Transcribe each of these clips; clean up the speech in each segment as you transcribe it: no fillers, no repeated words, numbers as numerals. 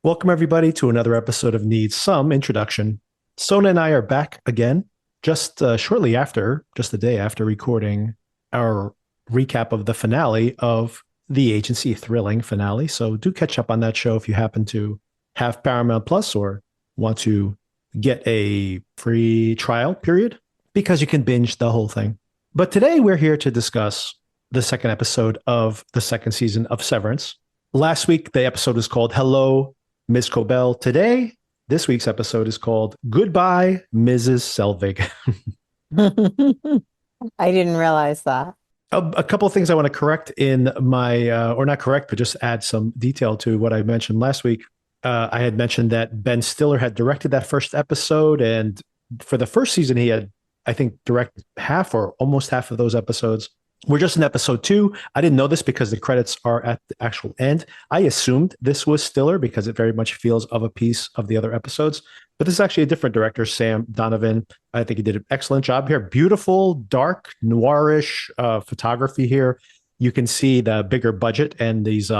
Welcome, everybody, to another episode of Needs Some Introduction. Sona and I are back again, just shortly after, just the day after recording our recap of the finale of The Agency, thrilling finale. So do catch up on that show if you happen to have Paramount Plus or want to get a free trial period, because you can binge the whole thing. But today we're here to discuss the second episode of the second season of Severance. Last week, the episode was called Hello, Ms. Cobell. Today, this week's episode is called Goodbye, Mrs. Selvig. I didn't realize that. A couple of things I want to correct in my, or not correct, but just add some detail to what I mentioned last week. I had mentioned that Ben Stiller had directed that first episode, and for the first season, he had, I think, directed half or almost half of those episodes. We're just in episode 2. I didn't know this because the credits are at the actual end. I assumed this was Stiller because it very much feels of a piece of the other episodes. But this is actually a different director, Sam Donovan. I think he did an excellent job here. Beautiful, dark, noirish photography here. You can see the bigger budget and these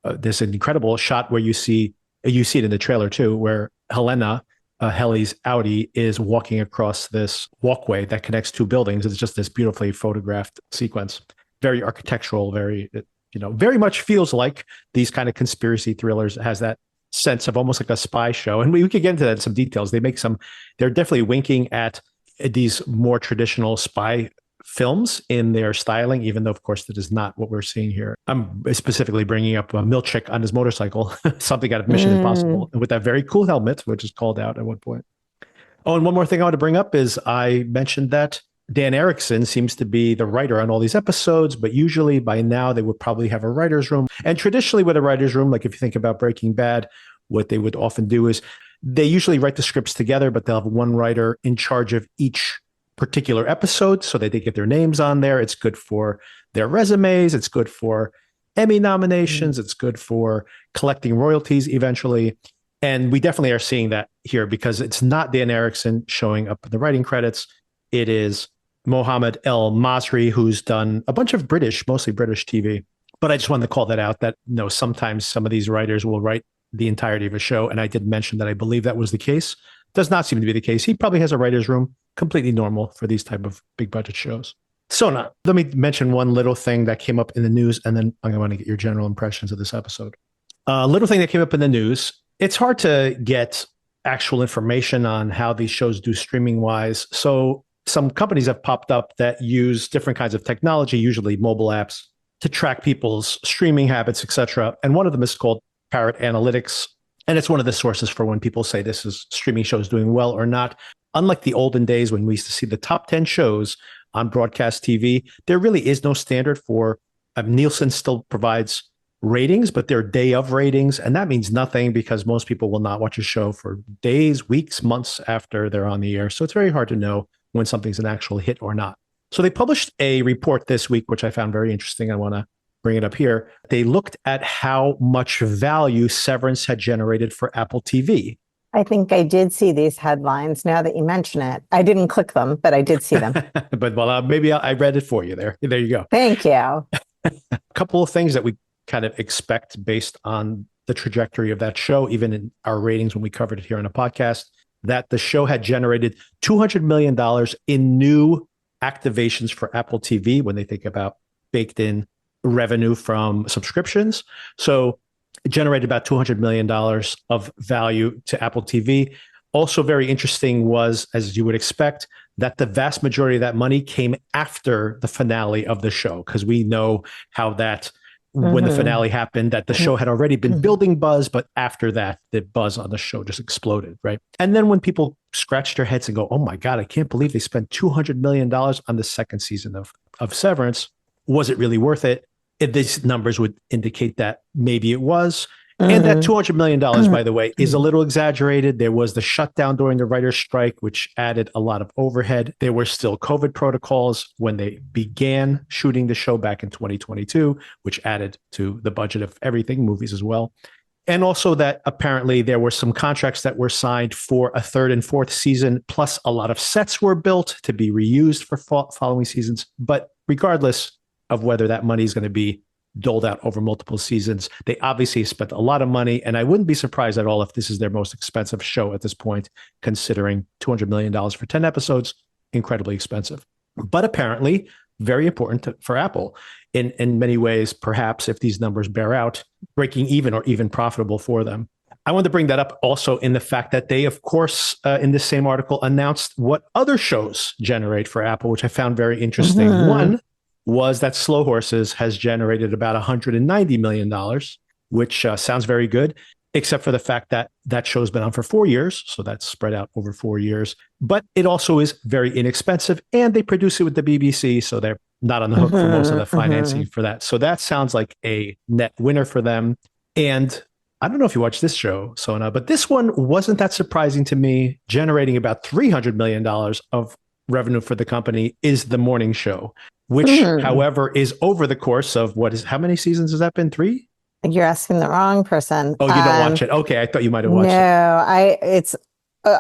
this incredible shot where you see it in the trailer too, where Helena, Heli's Audi, is walking across this walkway that connects two buildings. It's just this beautifully photographed sequence. Very architectural, very much feels like these kind of conspiracy thrillers. It has that sense of almost like a spy show. And we could get into that in some details. They're definitely winking at these more traditional spy films in their styling, even though, of course, that is not what we're seeing here. I'm specifically bringing up Milchik on his motorcycle, something out of Mission Impossible, with that very cool helmet, which is called out at one point. Oh, and one more thing I want to bring up is I mentioned that Dan Erickson seems to be the writer on all these episodes, but usually by now they would probably have a writer's room. And traditionally with a writer's room, like if you think about Breaking Bad, what they would often do is they usually write the scripts together, but they'll have one writer in charge of each particular episode so that they get their names on there. It's good for their resumes. It's good for Emmy nominations. It's good for collecting royalties eventually. And we definitely are seeing that here because it's not Dan Erickson showing up in the writing credits. It is Mohammed El Masri, who's done a bunch of mostly British TV. But I just wanted to call that out that, sometimes some of these writers will write the entirety of a show. And I did mention that I believe that was the case. Does not seem to be the case. He probably has a writer's room, completely normal for these type of big budget shows. Sona, let me mention one little thing that came up in the news, and then I'm going to get your general impressions of this episode. A little thing that came up in the news. It's hard to get actual information on how these shows do streaming wise. So some companies have popped up that use different kinds of technology, usually mobile apps, to track people's streaming habits, etc. And one of them is called Parrot Analytics. And it's one of the sources for when people say this is streaming shows doing well or not. Unlike the olden days when we used to see the top 10 shows on broadcast TV, there really is no standard for Nielsen still provides ratings, but they're day of ratings. And that means nothing because most people will not watch a show for days, weeks, months after they're on the air. So it's very hard to know when something's an actual hit or not. So they published a report this week, which I found very interesting. I want to bring it up here. They looked at how much value Severance had generated for Apple TV. I think I did see these headlines now that you mention it. I didn't click them, but I did see them. But maybe I read it for you there. There you go. Thank you. A couple of things that we kind of expect based on the trajectory of that show, even in our ratings when we covered it here on a podcast, that the show had generated $200 million in new activations for Apple TV when they think about baked in revenue from subscriptions. So it generated about $200 million of value to Apple TV. Also very interesting was, as you would expect, that the vast majority of that money came after the finale of the show, because we know how that, when the finale happened, that the show had already been building buzz, but after that, the buzz on the show just exploded, right? And then when people scratch their heads and go, oh my God, I can't believe they spent $200 million on the second season of Severance. Was it really worth it? These numbers would indicate that maybe it was. And that $200 million, by the way, is a little exaggerated. There was the shutdown during the writer's strike, which added a lot of overhead. There were still COVID protocols when they began shooting the show back in 2022, which added to the budget of everything, movies as well. And also that apparently there were some contracts that were signed for a third and fourth season, plus a lot of sets were built to be reused for following seasons. But regardless of whether that money is going to be doled out over multiple seasons. They obviously spent a lot of money, and I wouldn't be surprised at all if this is their most expensive show at this point, considering $200 million for 10 episodes, incredibly expensive. But apparently very important for Apple in many ways, perhaps if these numbers bear out, breaking even or even profitable for them. I wanted to bring that up also in the fact that they, of course, in this same article, announced what other shows generate for Apple, which I found very interesting. Mm-hmm. One was that Slow Horses has generated about $190 million, which sounds very good, except for the fact that that show's been on for 4 years. So that's spread out over 4 years. But it also is very inexpensive, and they produce it with the BBC, so they're not on the hook for most of the financing for that. So that sounds like a net winner for them. And I don't know if you watched this show, Sona, but this one wasn't that surprising to me. Generating about $300 million of revenue for the company is The Morning Show, which, however, is over the course of how many seasons has that been? 3? You're asking the wrong person. Oh, you don't watch it? Okay, I thought you might have watched it. No, it's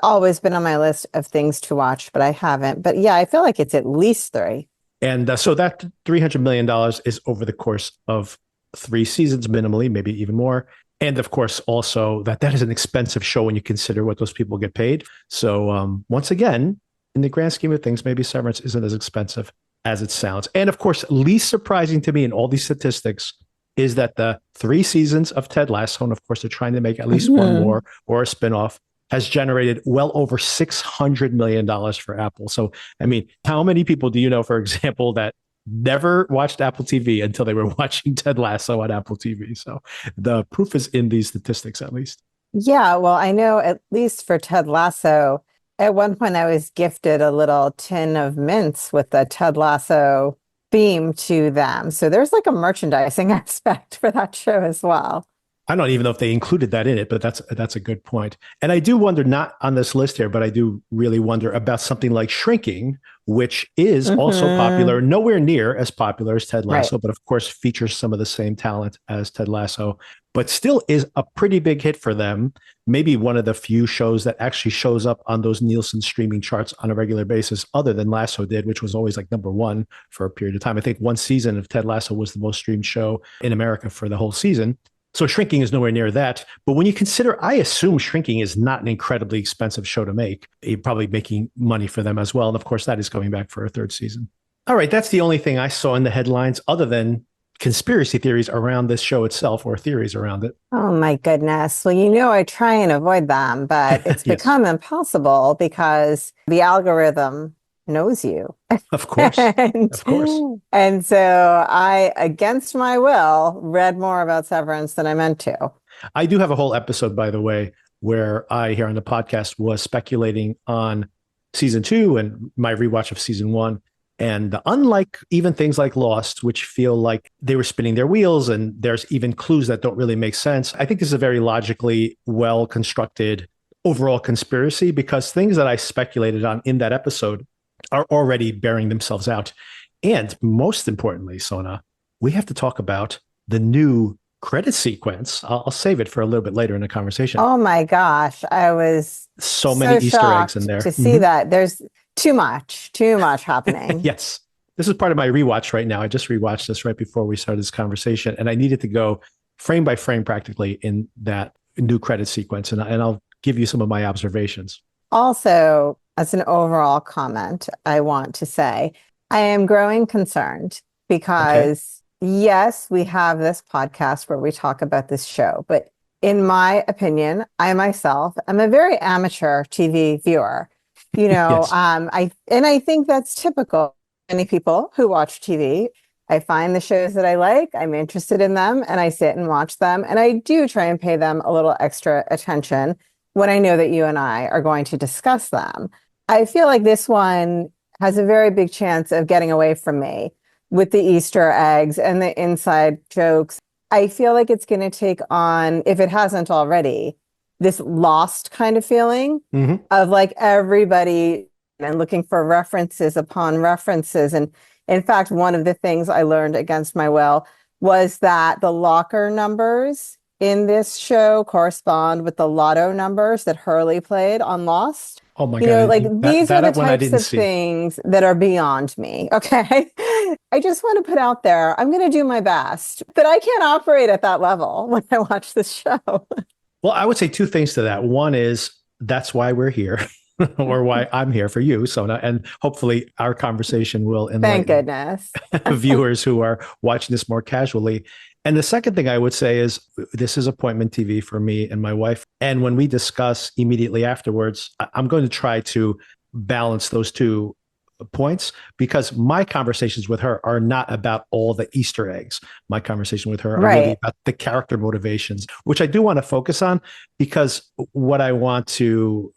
always been on my list of things to watch, but I haven't. But yeah, I feel like it's at least 3. And so that $300 million is over the course of 3 seasons minimally, maybe even more. And of course, also that is an expensive show when you consider what those people get paid. So once again, in the grand scheme of things, maybe Severance isn't as expensive as it sounds. And of course, least surprising to me in all these statistics is that the 3 seasons of Ted Lasso, and of course, they're trying to make at least one more or a spinoff, has generated well over $600 million for Apple. So, I mean, how many people do you know, for example, that never watched Apple TV until they were watching Ted Lasso on Apple TV? So the proof is in these statistics, at least. Yeah, well, I know at least for Ted Lasso, at one point I was gifted a little tin of mints with the Ted Lasso theme to them. So there's like a merchandising aspect for that show as well. I don't even know if they included that in it, but that's a good point. And I do wonder, not on this list here, but I do really wonder about something like Shrinking, which is also popular, nowhere near as popular as Ted Lasso, but of course features some of the same talent as Ted Lasso, but still is a pretty big hit for them. Maybe one of the few shows that actually shows up on those Nielsen streaming charts on a regular basis, other than Lasso did, which was always like number 1 for a period of time. I think one season of Ted Lasso was the most streamed show in America for the whole season. So Shrinking is nowhere near that. But when you consider, I assume Shrinking is not an incredibly expensive show to make. You're probably making money for them as well. And of course, that is coming back for a 3rd season. All right, that's the only thing I saw in the headlines other than conspiracy theories around this show itself, or theories around it. Oh my goodness. Well, I try and avoid them, but it's become impossible because the algorithm knows you. Of course. Of course. And so I, against my will, read more about Severance than I meant to. I do have a whole episode, by the way, where I, here on the podcast, was speculating on season 2 and my rewatch of season 1. And unlike even things like Lost, which feel like they were spinning their wheels and there's even clues that don't really make sense, I think this is a very logically well-constructed overall conspiracy, because things that I speculated on in that episode are already bearing themselves out. And most importantly, Sona, we have to talk about the new credit sequence. I'll save it for a little bit later in the conversation. Oh my gosh. I was so many Easter eggs in there to see that. There's too much happening. Yes. This is part of my rewatch right now. I just rewatched this right before we started this conversation, and I needed to go frame by frame practically in that new credit sequence. And I'll give you some of my observations. Also, as an overall comment, I want to say I am growing concerned because, yes, we have this podcast where we talk about this show, but in my opinion, I myself am a very amateur TV viewer. Yes. I think that's typical. Many people who watch TV, I find the shows that I like, I'm interested in them, and I sit and watch them, and I do try and pay them a little extra attention when I know that you and I are going to discuss them. I feel like this one has a very big chance of getting away from me with the Easter eggs and the inside jokes. I feel like it's going to take on, if it hasn't already, this Lost kind of feeling of like everybody and looking for references upon references. And in fact, one of the things I learned against my will was that the locker numbers in this show correspond with the lotto numbers that Hurley played on Lost. Oh my God. These are the types of things that are beyond me. Okay. I just want to put out there, I'm going to do my best, but I can't operate at that level when I watch this show. Well, I would say two things to that. One is that's why we're here, or why I'm here for you, Sona, and hopefully our conversation will Thank enlighten goodness. viewers who are watching this more casually. And the second thing I would say is this is appointment TV for me and my wife. And when we discuss immediately afterwards, I'm going to try to balance those two points, because my conversations with her are not about all the Easter eggs. My conversation with her are really Right. about the character motivations, which I do want to focus on, because what I want to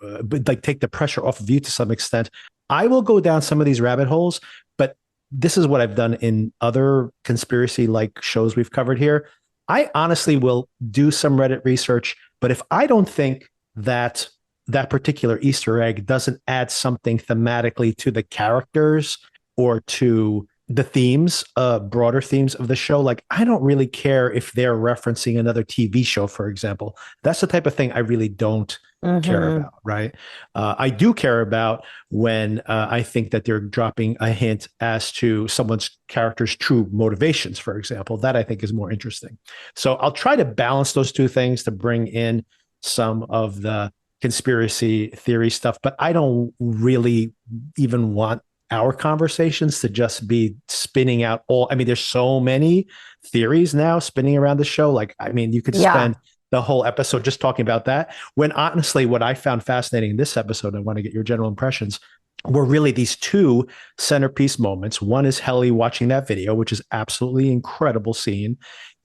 like take the pressure off of you to some extent. I will go down some of these rabbit holes, but this is what I've done in other conspiracy like shows we've covered here. I honestly will do some Reddit research, but if I don't think that that particular Easter egg doesn't add something thematically to the characters or to the themes, broader themes of the show, like I don't really care if they're referencing another TV show, for example. That's the type of thing I really don't care about, right? I do care about when I think that they're dropping a hint as to someone's character's true motivations, for example. That I think is more interesting. So I'll try to balance those two things to bring in some of the conspiracy theory stuff, but I don't really even want our conversations to just be spinning out all. I mean, there's so many theories now spinning around the show. Like, I mean, you could Yeah. spend the whole episode just talking about that. When honestly, what I found fascinating in this episode, I want to get your general impressions, were really these two centerpiece moments. One is Heli watching that video, which is absolutely incredible scene.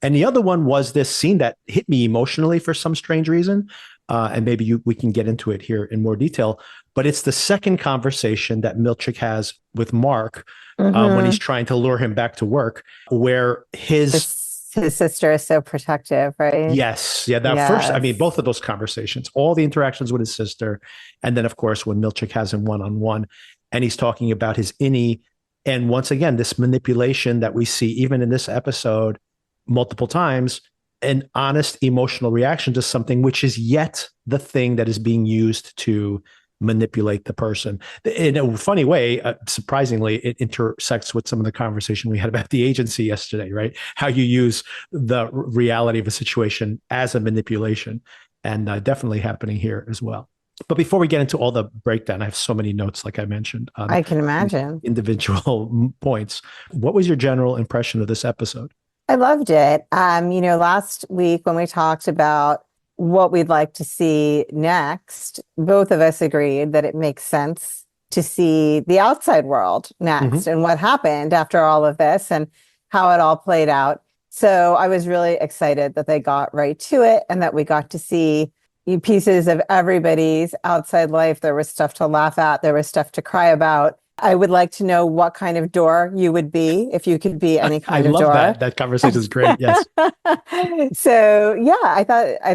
And the other one was this scene that hit me emotionally for some strange reason. And maybe we can get into it here in more detail. But it's the second conversation that Milchik has with Mark when he's trying to lure him back to work, where His sister is so protective, right? yes, yeah, that first, I mean, Yes. both of those conversations, all the interactions with his sister, and then of course when Milchik has him one-on-one, and he's talking about his innie, and once again this manipulation that we see even in this episode multiple times, an honest emotional reaction to something which is yet the thing that is being used to manipulate the person in a funny way. Surprisingly, it intersects with some of the conversation we had about the agency yesterday, right? How you use the reality of a situation as a manipulation, and definitely happening here as well. But before we get into all the breakdown, I have so many notes, like I mentioned, on I can imagine. individual points. What was your general impression of this episode? I loved it. Last week when we talked about what we'd like to see next, both of us agreed that it makes sense to see the outside world next and what happened after all of this and how it all played out. So I was really excited that they got right to it and that we got to see pieces of everybody's outside life. There was stuff to laugh at, there was stuff to cry about. I would like to know what kind of door you would be if you could be any I kind of love door. that conversation is great. Yes. So yeah, I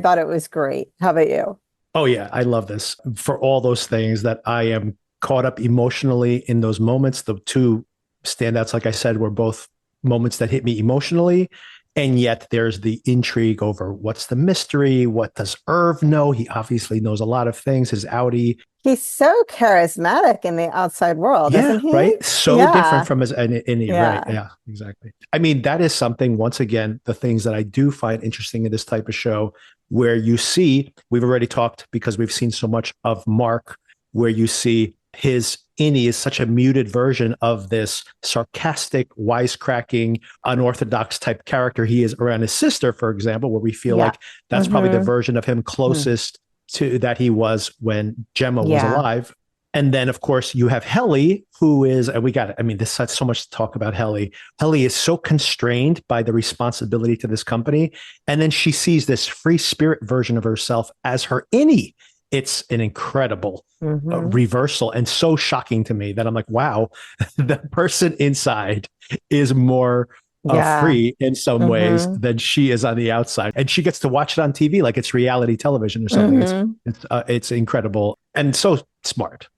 thought it was great. How about you? Oh yeah, I love this for all those things that I am caught up emotionally in those moments. The two standouts, like I said, were both moments that hit me emotionally. And yet there's the intrigue over what's the mystery? What does Irv know? He obviously knows a lot of things. His Audi. He's so charismatic in the outside world, Yeah, isn't he? right. So different Yeah. from his innie, right? Yeah. Yeah, exactly. I mean, that is something, once again, the things that I do find interesting in this type of show, where you see, we've already talked because we've seen so much of Mark, where you see his innie is such a muted version of this sarcastic, wisecracking, unorthodox type character he is around his sister, for example, where we feel Yeah. like that's probably the version of him closest to that he was when Gemma was Yeah. alive. And then, of course, you have Heli, who is, and we got it. I mean, this has so much to talk about Heli. Heli is so constrained by the responsibility to this company. And then she sees this free spirit version of herself as her innie. It's an incredible reversal and so shocking to me that I'm like, wow, the person inside is more free in some ways than she is on the outside. And she gets to watch it on TV like it's reality television or something. It's incredible and so smart,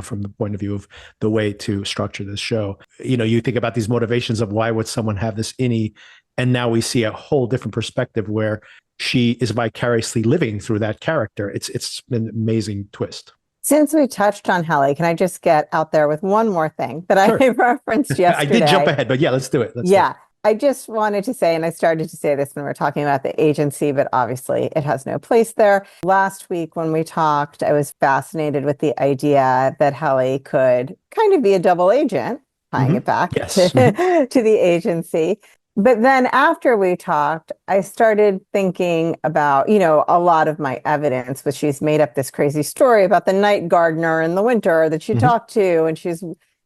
from the point of view of the way to structure this show. You think about these motivations of why would someone have this innie, and now we see a whole different perspective where she is vicariously living through that character. It's an amazing twist. Since we touched on Heli, can I just get out there with one more thing that Sure. I referenced I did jump yesterday? ahead, but yeah, let's do it. Let's do it. Yeah, I just wanted to say, and I started to say this when we were talking about the agency, but obviously it has no place there. Last week when we talked, I was fascinated with the idea that Heli could kind of be a double agent, tying it back to, Yes. Mhm. to the agency. But then after we talked, I started thinking about, a lot of my evidence, which she's made up this crazy story about the night gardener in the winter that she Mhm. talked to, and she's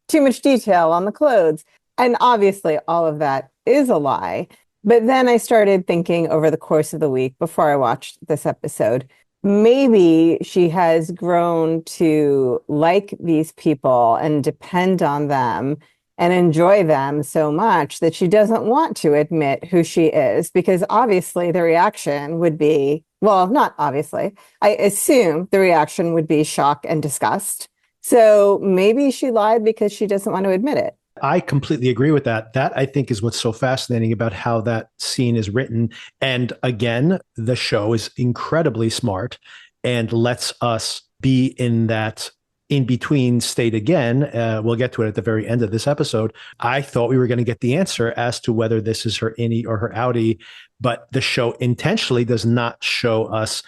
too much detail on the clothes. And obviously, all of that is a lie. But then I started thinking over the course of the week before I watched this episode, maybe she has grown to like these people and depend on them and enjoy them so much that she doesn't want to admit who she is, because obviously the reaction would be, well, not obviously, I assume the reaction would be shock and disgust. So maybe she lied because she doesn't want to admit it. I completely agree with that. That I think is what's so fascinating about how that scene is written. And again, the show is incredibly smart and lets us be in that in between state again. We'll get to it at the very end of this episode. I thought we were going to get the answer as to whether this is her innie or her outie, but the show intentionally does not show us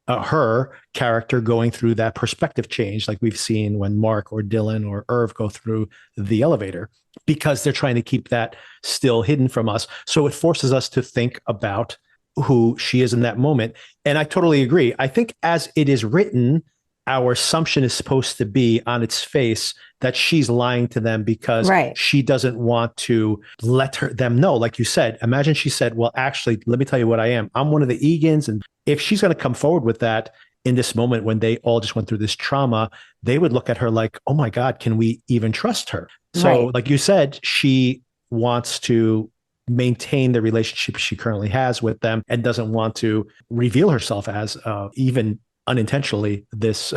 her character going through that perspective change like we've seen when Mark or Dylan or Irv go through the elevator, because they're trying to keep that still hidden from us. So it forces us to think about who she is in that moment. And I totally agree. I think as it is written, our assumption is supposed to be on its face that she's lying to them because Right. she doesn't want to let them know. Like you said, imagine she said, well, actually, let me tell you what I am. I'm one of the Egans. And if she's going to come forward with that in this moment when they all just went through this trauma, they would look at her like, oh my God, can we even trust her? So, Right. like you said, she wants to maintain the relationship she currently has with them and doesn't want to reveal herself as even unintentionally this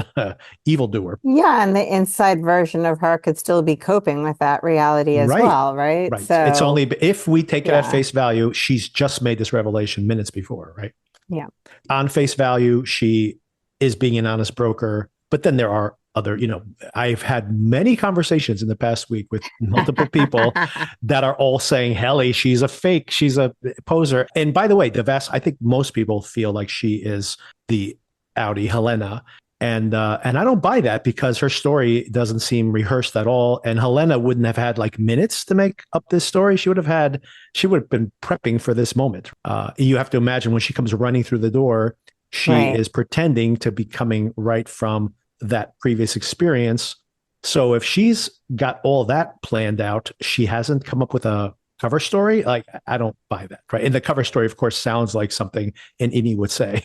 evildoer. Yeah, and the inside version of her could still be coping with that reality as Right. well, right? Right. It's So, only if we take it at yeah, face value, she's just made this revelation minutes before, right? yeah. On face value, she is being an honest broker. But then there are other, I've had many conversations in the past week with multiple people that are all saying, Heli, she's a fake, she's a poser. And by the way, I think most people feel like she is the outie Helena. And I don't buy that because her story doesn't seem rehearsed at all. And Helena wouldn't have had like minutes to make up this story. She would have been prepping for this moment. You have to imagine when she comes running through the door, she Right. is pretending to be coming right from that previous experience. So if she's got all that planned out, she hasn't come up with a cover story. Like, I don't buy that, right? And the cover story, of course, sounds like something an innie would say,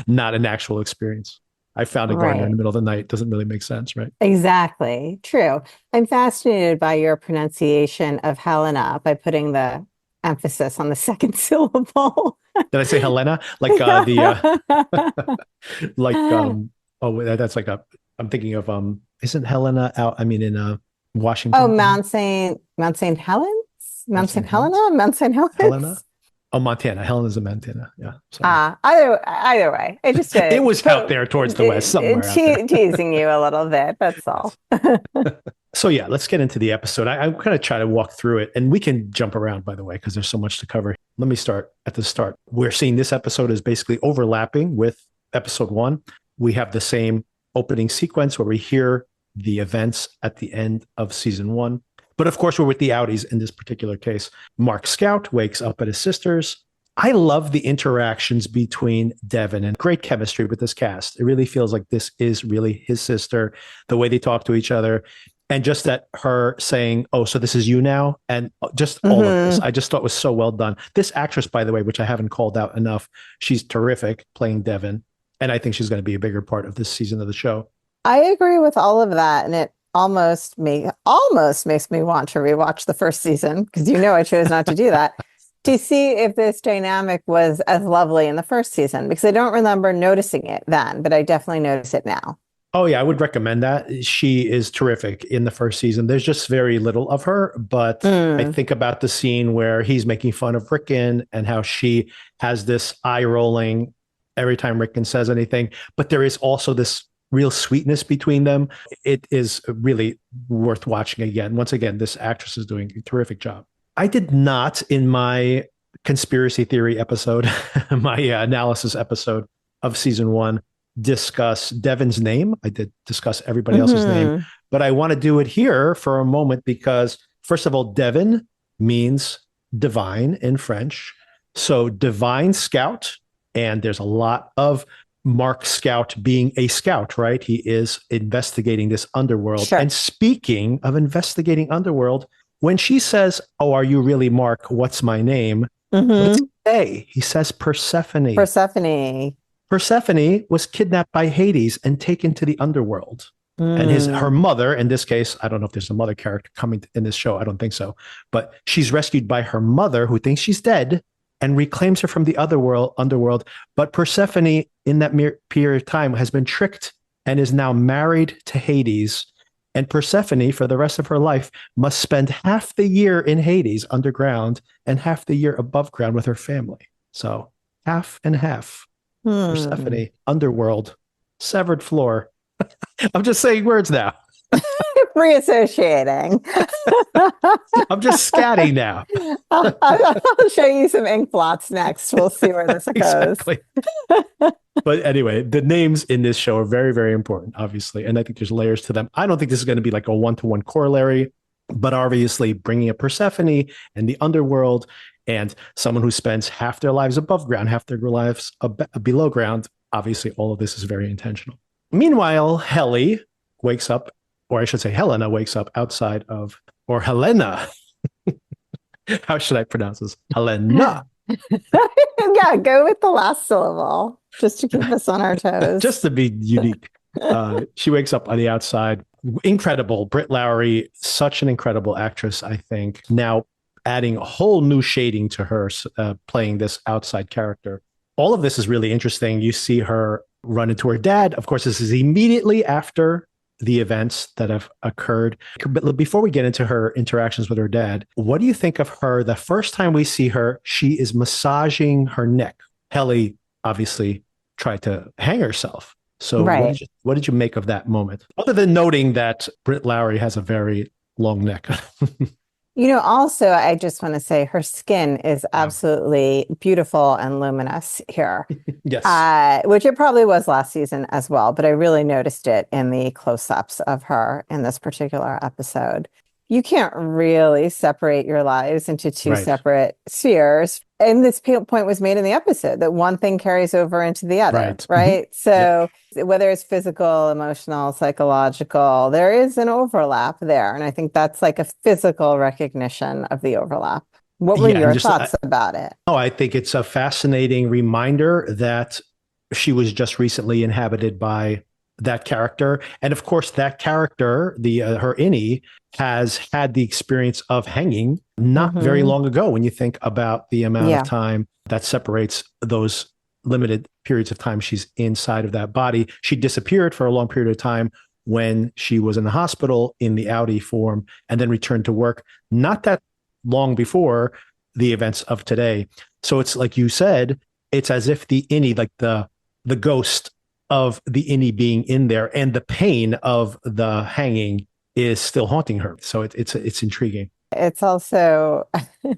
not an actual experience. I found a gardener in the Right. middle of the night. Doesn't really make sense, right? Exactly. True. I'm fascinated by your pronunciation of Helena by putting the emphasis on the second syllable. Did I say Helena? Like like oh that's like a I'm thinking of isn't Helena out? I mean in Oh, Washington, Mount St. Helens? Mount Mount St. St. Helens, Helena? Mount St. Helena. Helens? Oh, Montana. Helena's in Montana. Yeah, sorry. Either way, I just It was out there towards the west, somewhere out there. teasing you a little bit. That's all. Yes. So yeah, let's get into the episode. I'm going to try to walk through it, and we can jump around, by the way, because there's so much to cover. Let me start at the start. We're seeing this episode is basically overlapping with episode 1. We have the same opening sequence where we hear the events at the end of season 1. But of course, we're with the outies in this particular case. Mark Scout wakes up at his sister's. I love the interactions between Devin and great chemistry with this cast. It really feels like this is really his sister, the way they talk to each other. And just that her saying, oh, so this is you now. And just all of this, I just thought was so well done. This actress, by the way, which I haven't called out enough, she's terrific playing Devin. And I think she's going to be a bigger part of this season of the show. I agree with all of that, and it almost makes me want to rewatch the first season, because I chose not to do that, to see if this dynamic was as lovely in the first season, because I don't remember noticing it then, but I definitely notice it now. Oh yeah, I would recommend that. She is terrific in the first season. There's just very little of her, but I think about the scene where he's making fun of Rickon and how she has this eye rolling every time Rickon says anything. But there is also this real sweetness between them. It is really worth watching again. Once again, this actress is doing a terrific job. I did not, in my conspiracy theory episode, my analysis episode of season 1, discuss Devin's name. I did discuss everybody else's name, but I want to do it here for a moment because, first of all, Devin means divine in French. So divine scout, and there's a lot of Mark Scout being a scout, right? He is investigating this underworld. Sure. And speaking of investigating underworld, when she says, "Oh, are you really Mark? What's my name?" What does he say? He says Persephone. Persephone. Persephone was kidnapped by Hades and taken to the underworld. And her mother, in this case, I don't know if there's a mother character coming in this show. I don't think so. But she's rescued by her mother, who thinks she's dead, and reclaims her from the underworld. But Persephone, in that period of time, has been tricked and is now married to Hades. And Persephone, for the rest of her life, must spend half the year in Hades underground and half the year above ground with her family. So half and half. Persephone, underworld, severed floor. I'm just saying words now. Free associating. I'm just scatting now. I'll show you some ink blots next. We'll see where this goes. Exactly. But anyway, the names in this show are very, very important, obviously. And I think there's layers to them. I don't think this is going to be like a one-to-one corollary, but obviously bringing up Persephone and the underworld and someone who spends half their lives above ground, half their lives below ground. Obviously, all of this is very intentional. Meanwhile, Heli wakes up, or I should say Helena wakes up outside of, or Helena. How should I pronounce this? Helena. Yeah, go with the last syllable, just to keep us on our toes. Just to be unique. She wakes up on the outside. Incredible. Britt Lowry, such an incredible actress, I think. Now adding a whole new shading to her, playing this outside character. All of this is really interesting. You see her run into her dad. Of course, this is immediately after the events that have occurred. But before we get into her interactions with her dad, what do you think of her? The first time we see her, she is massaging her neck. Heli obviously tried to hang herself. So what did you make of that moment? Other than noting that Britt Lowry has a very long neck. Also, I just want to say her skin is absolutely beautiful and luminous here. Yes. Which it probably was last season as well, but I really noticed it in the close-ups of her in this particular episode. You can't really separate your lives into two separate spheres. And this point was made in the episode that one thing carries over into the other, right? So whether it's physical, emotional, psychological, there is an overlap there. And I think that's like a physical recognition of the overlap. What were your thoughts about it? Oh, I think it's a fascinating reminder that she was just recently inhabited by that character. And of course, that character, Her Innie, has had the experience of hanging not very long ago when you think about the amount of time that separates those limited periods of time she's inside of that body. She disappeared for a long period of time when she was in the hospital in the Audi form and then returned to work not that long before the events of today. So it's like you said, it's as if the Innie, like the ghost of the Innie being in there and the pain of the hanging is still haunting her. So it's intriguing. It's also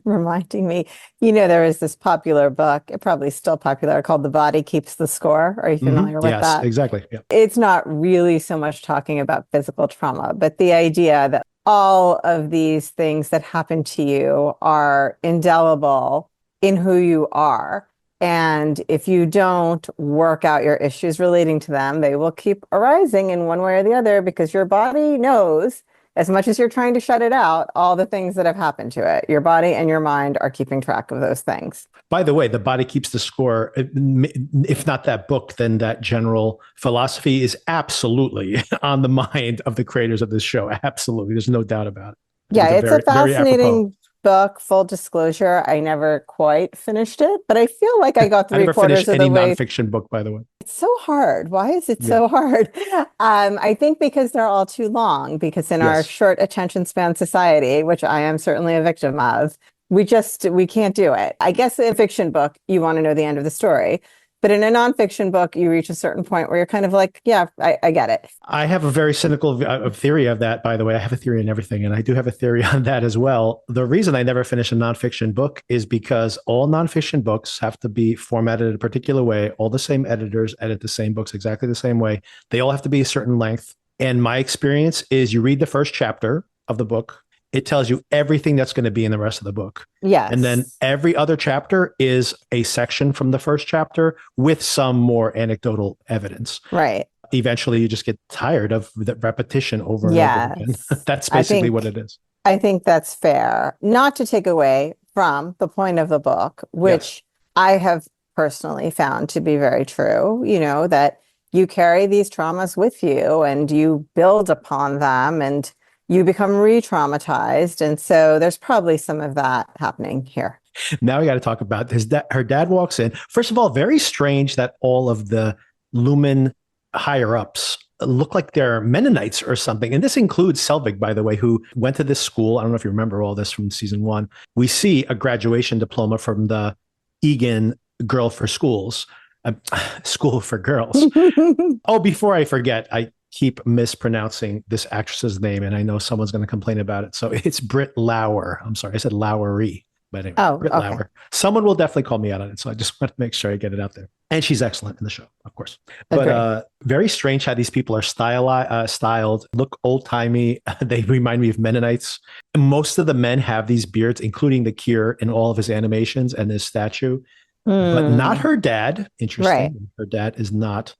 reminding me, there is this popular book, it probably still popular, called The Body Keeps the Score. Are you familiar with that? Yes, exactly. Yeah. It's not really so much talking about physical trauma, but the idea that all of these things that happen to you are indelible in who you are. And if you don't work out your issues relating to them, they will keep arising in one way or the other because your body knows, as much as you're trying to shut it out, all the things that have happened to it. Your body and your mind are keeping track of those things. By the way, The Body Keeps the Score. If not that book, then that general philosophy is absolutely on the mind of the creators of this show. Absolutely. There's no doubt about it. Yeah, it's a fascinating book. Full disclosure, I never quite finished it, but I feel like I got three-quarters of the way. I never finished any nonfiction book, by the way. It's so hard. Why is it so hard? I think because they're all too long, because in our short attention span society, which I am certainly a victim of, we can't do it. I guess in a fiction book, you want to know the end of the story. But in a nonfiction book, you reach a certain point where you're kind of like, yeah, I get it. I have a very cynical theory of that, by the way. I have a theory on everything, and I do have a theory on that as well. The reason I never finish a nonfiction book is because all nonfiction books have to be formatted in a particular way. All the same editors edit the same books exactly the same way. They all have to be a certain length. And my experience is you read the first chapter of the book, it tells you everything that's going to be in the rest of the book. Yes. And then every other chapter is a section from the first chapter with some more anecdotal evidence. Right. Eventually you just get tired of the repetition over and over again. That's basically what it is. I think that's fair. Not to take away from the point of the book, which I have personally found to be very true, that you carry these traumas with you and you build upon them and you become re-traumatized. And so there's probably some of that happening here. Now we got to talk about her dad walks in. First of all, very strange that all of the Lumen higher ups look like they're Mennonites or something. And this includes Selvig, by the way, who went to this school. I don't know if you remember all this from season 1. We see a graduation diploma from the Egan Girl for Schools, School for Girls. Oh, before I forget, I keep mispronouncing this actress's name, and I know someone's going to complain about it. So it's Britt Lauer. I'm sorry, I said Lowery. But anyway, Britt Lauer. Someone will definitely call me out on it. So I just want to make sure I get it out there. And she's excellent in the show, of course. But very strange how these people are styled, look old-timey. They remind me of Mennonites. Most of the men have these beards, including the Cure in all of his animations and his statue. But not her dad. Interesting. Right. Her dad is not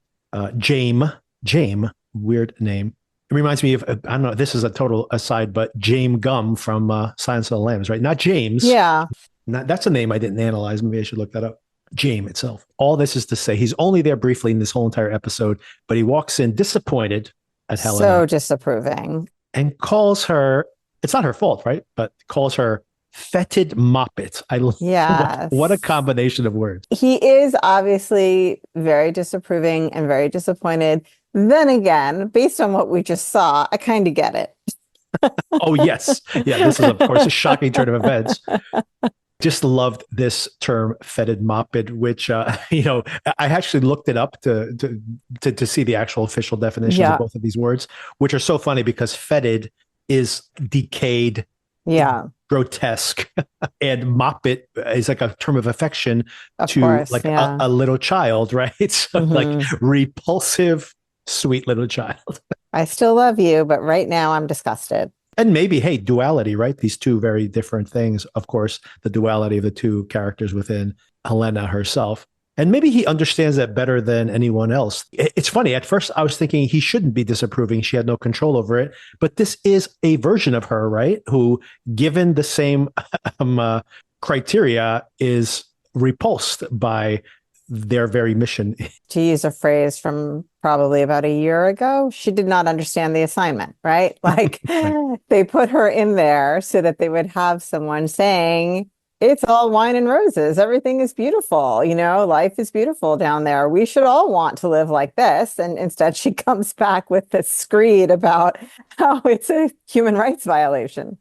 James, weird name. It reminds me of, I don't know, this is a total aside, but James Gum from Silence of the Lambs, right? Not James. Yeah. That's a name I didn't analyze. Maybe I should look that up. James itself. All this is to say he's only there briefly in this whole entire episode, but he walks in disappointed at Helena. So disapproving. And calls her, it's not her fault, right? But calls her fetid moppet. What a combination of words. He is obviously very disapproving and very disappointed. Then again, based on what we just saw, I kind of get it. Oh, yes. Yeah, this is, of course, a shocking turn of events. Just loved this term, fetid moppet, which, I actually looked it up to see the actual official definitions of both of these words, which are so funny because fetid is decayed, grotesque, and moppet is like a term of affection a little child, right? So like repulsive, sweet little child. I still love you, but right now I'm disgusted. And maybe, hey, duality, right? These two very different things. Of course, the duality of the two characters within Helena herself. And maybe he understands that better than anyone else. It's funny. At first, I was thinking he shouldn't be disapproving. She had no control over it. But this is a version of her, right? Who, given the same criteria, is repulsed by their very mission. To use a phrase from probably about a year ago, she did not understand the assignment, right? Like they put her in there so that they would have someone saying, it's all wine and roses. Everything is beautiful. Life is beautiful down there. We should all want to live like this. And instead she comes back with this screed about how it's a human rights violation.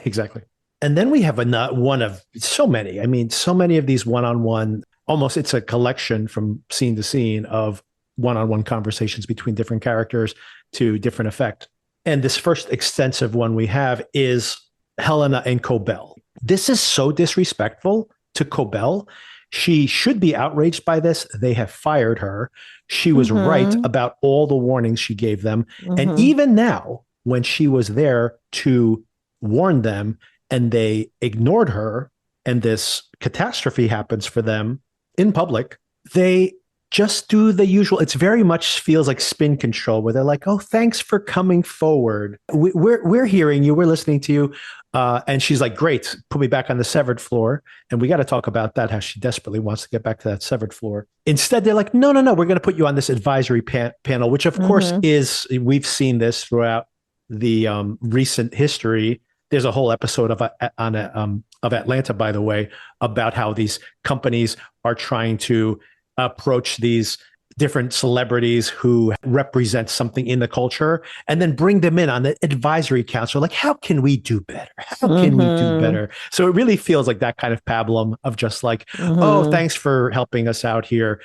Exactly. And then we have one of so many. I mean, so many of these one-on-one, almost it's a collection from scene to scene of one-on-one conversations between different characters to different effect. And this first extensive one we have is Helena and Cobell. This is so disrespectful to Cobell. She should be outraged by this. They have fired her. She was right about all the warnings she gave them. And even now, when she was there to warn them and they ignored her and this catastrophe happens for them in public, they just do the usual. It's very much feels like spin control where they're like, oh, thanks for coming forward. We're hearing you. We're listening to you. And she's like, great, put me back on the severed floor. And we got to talk about that, how she desperately wants to get back to that severed floor. Instead, they're like, no, we're going to put you on this advisory panel, which of course we've seen this throughout the recent history. There's a whole episode of Atlanta, by the way, about how these companies are trying to approach these different celebrities who represent something in the culture and then bring them in on the advisory council. Like, how can we do better? How can we do better? So it really feels like that kind of pablum of just like, oh, thanks for helping us out here.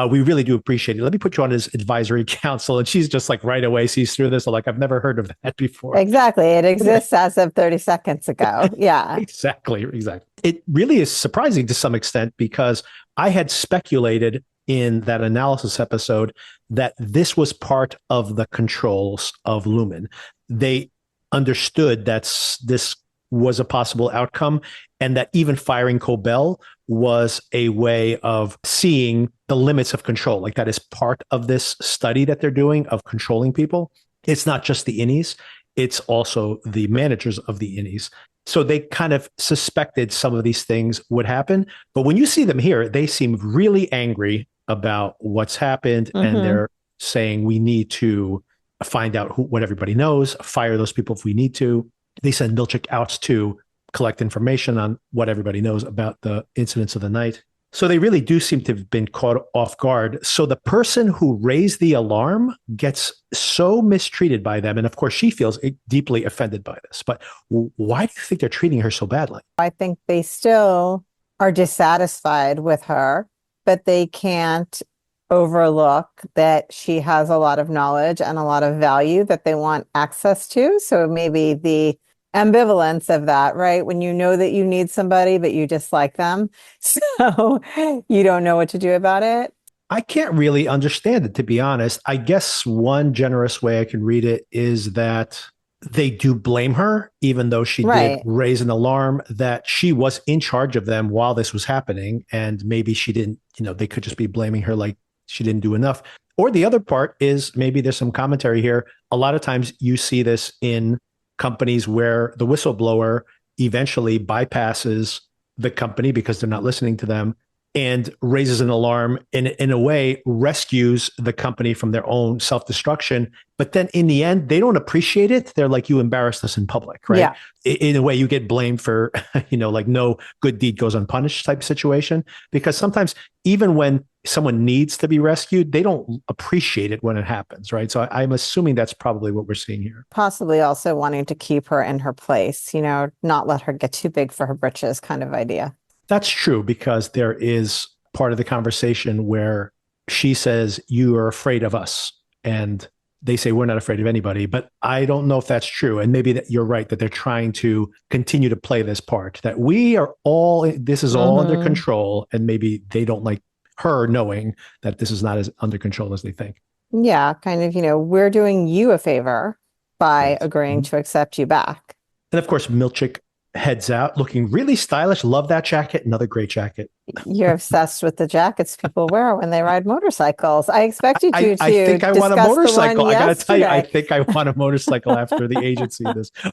We really do appreciate it. Let me put you on his advisory council. And she's just like right away sees through this. Like, I've never heard of that before. Exactly. It exists as of 30 seconds ago. Yeah. Exactly. It really is surprising to some extent because I had speculated in that analysis episode that this was part of the controls of Lumen. They understood that this was a possible outcome and that even firing Cobell was a way of seeing the limits of control. Like that is part of this study that they're doing of controlling people. It's not just the innies, it's also the managers of the innies. So they kind of suspected some of these things would happen. But when you see them here, they seem really angry about what's happened. And they're saying we need to find out what everybody knows, fire those people if we need to. They send Milchik out to collect information on what everybody knows about the incidents of the night. So they really do seem to have been caught off guard. So the person who raised the alarm gets so mistreated by them. And of course, she feels deeply offended by this. But why do you think they're treating her so badly? I think they still are dissatisfied with her, but they can't overlook that she has a lot of knowledge and a lot of value that they want access to. So maybe the ambivalence of that, right? When you know that you need somebody, but you dislike them. So you don't know what to do about it. I can't really understand it, to be honest. I guess one generous way I can read it is that they do blame her, even though she did raise an alarm, that she was in charge of them while this was happening. And maybe she didn't, they could just be blaming her like she didn't do enough. Or the other part is maybe there's some commentary here. A lot of times you see this in companies where the whistleblower eventually bypasses the company because they're not listening to them and raises an alarm and in a way rescues the company from their own self-destruction. But then in the end, they don't appreciate it. They're like, you embarrassed us in public, right? Yeah. In a way, you get blamed for, like no good deed goes unpunished type situation. Because sometimes even when someone needs to be rescued, they don't appreciate it when it happens, right? So I'm assuming that's probably what we're seeing here. Possibly also wanting to keep her in her place, not let her get too big for her britches kind of idea. That's true, because there is part of the conversation where she says, you are afraid of us. And they say, we're not afraid of anybody. But I don't know if that's true. And maybe that you're right, that they're trying to continue to play this part, that this is all under control. And maybe they don't like her knowing that this is not as under control as they think. Yeah, kind of, we're doing you a favor by agreeing to accept you back. And of course, Milchik heads out looking really stylish. Love that jacket. Another great jacket. You're obsessed with the jackets people wear when they ride motorcycles. I expected you to. I think I want a motorcycle. I got to tell you, I yesterday. think I want a motorcycle after the agency.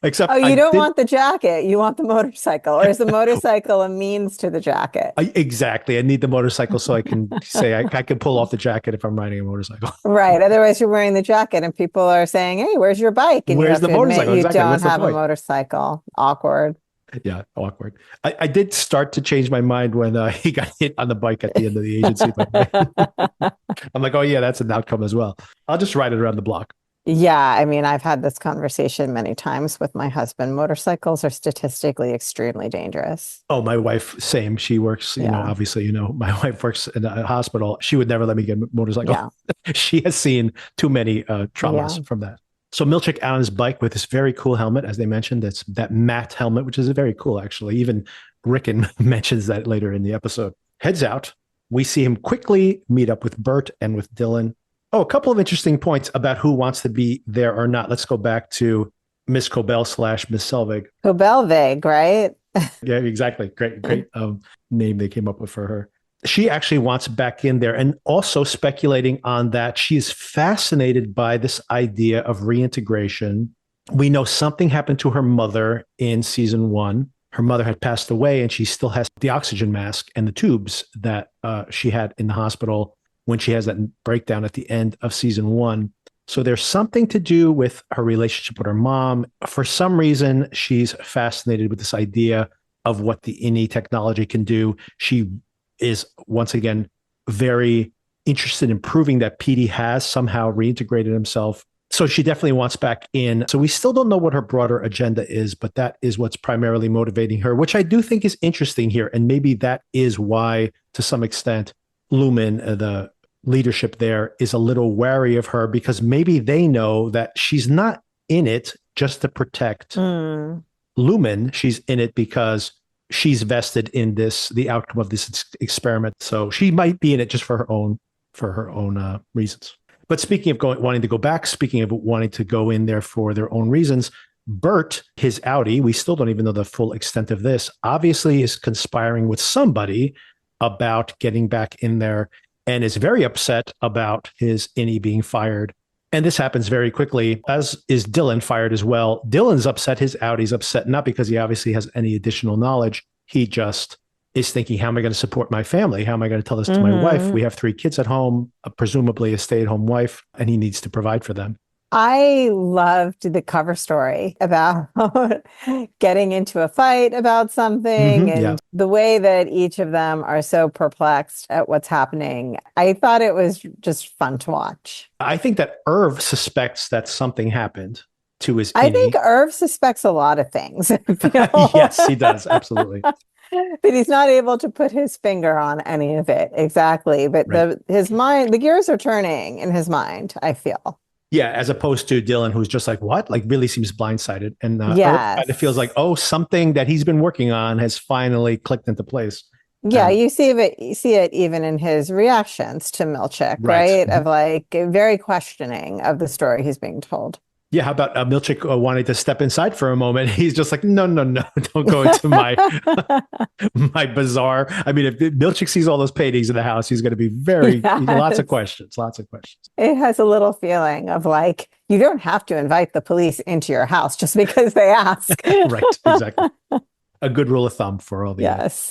Except you don't want the jacket. You want the motorcycle. Or is the motorcycle a means to the jacket? Exactly. I need the motorcycle so I can say I can pull off the jacket if I'm riding a motorcycle. Right. Otherwise, you're wearing the jacket and people are saying, hey, where's your bike? And where's the motorcycle? You don't have a motorcycle. Awkward. Yeah, awkward. I did start to change my mind when he got hit on the bike at the end of the agency. I'm like, oh yeah, that's an outcome as well. I'll just ride it around the block. Yeah, I mean, I've had this conversation many times with my husband. Motorcycles are statistically extremely dangerous. Oh, my wife, same. She works, obviously, my wife works in a hospital. She would never let me get a motorcycle. Yeah. She has seen too many traumas from that. So Milchik out on his bike with this very cool helmet, as they mentioned. It's that matte helmet, which is very cool, actually. Even Rickon mentions that later in the episode. Heads out. We see him quickly meet up with Bert and with Dylan. Oh, a couple of interesting points about who wants to be there or not. Let's go back to Miss Cobell / Miss Selvig. Cobell Vague, right? Yeah, exactly. Great name they came up with for her. She actually wants back in there, and also speculating on that. She's fascinated by this idea of reintegration. We know something happened to her mother in season 1. Her mother had passed away, and she still has the oxygen mask and the tubes that she had in the hospital when she has that breakdown at the end of season 1. So there's something to do with her relationship with her mom. For some reason, she's fascinated with this idea of what the innie technology can do. She is once again very interested in proving that Petey has somehow reintegrated himself. So she definitely wants back in. So we still don't know what her broader agenda is, but that is what's primarily motivating her, which I do think is interesting here. And maybe that is why, to some extent, Lumen, the leadership there, is a little wary of her, because maybe they know that she's not in it just to protect Lumen. She's in it because she's vested in the outcome of this experiment. So she might be in it just for her own reasons. But speaking of wanting to go back, speaking of wanting to go in there for their own reasons, Bert, his outie, we still don't even know the full extent of this, obviously is conspiring with somebody about getting back in there, and is very upset about his innie being fired. And this happens very quickly, as is Dylan fired as well. Dylan's upset, his outie's upset, not because he obviously has any additional knowledge. He just is thinking, how am I going to support my family? How am I going to tell this to my wife? We have 3 kids at home, presumably a stay-at-home wife, and he needs to provide for them. I loved the cover story about getting into a fight about something and the way that each of them are so perplexed at what's happening. I thought it was just fun to watch. I think that Irv suspects that something happened to his innie. I think Irv suspects a lot of things. Yes, he does. Absolutely. But he's not able to put his finger on any of it exactly. But his mind, the gears are turning in his mind, I feel. Yeah, as opposed to Dylan, who's just like, what? Like, really seems blindsided. And Irv kind of feels like, oh, something that he's been working on has finally clicked into place. Yeah, you see it even in his reactions to Milchik, right? Of like very questioning of the story he's being told. Yeah, how about Milchik wanting to step inside for a moment? He's just like, no, don't go into my my bazaar. I mean, if Milchik sees all those paintings in the house, he's going to be lots of questions. It has a little feeling of like, you don't have to invite the police into your house just because they ask. Right, exactly. A good rule of thumb for all the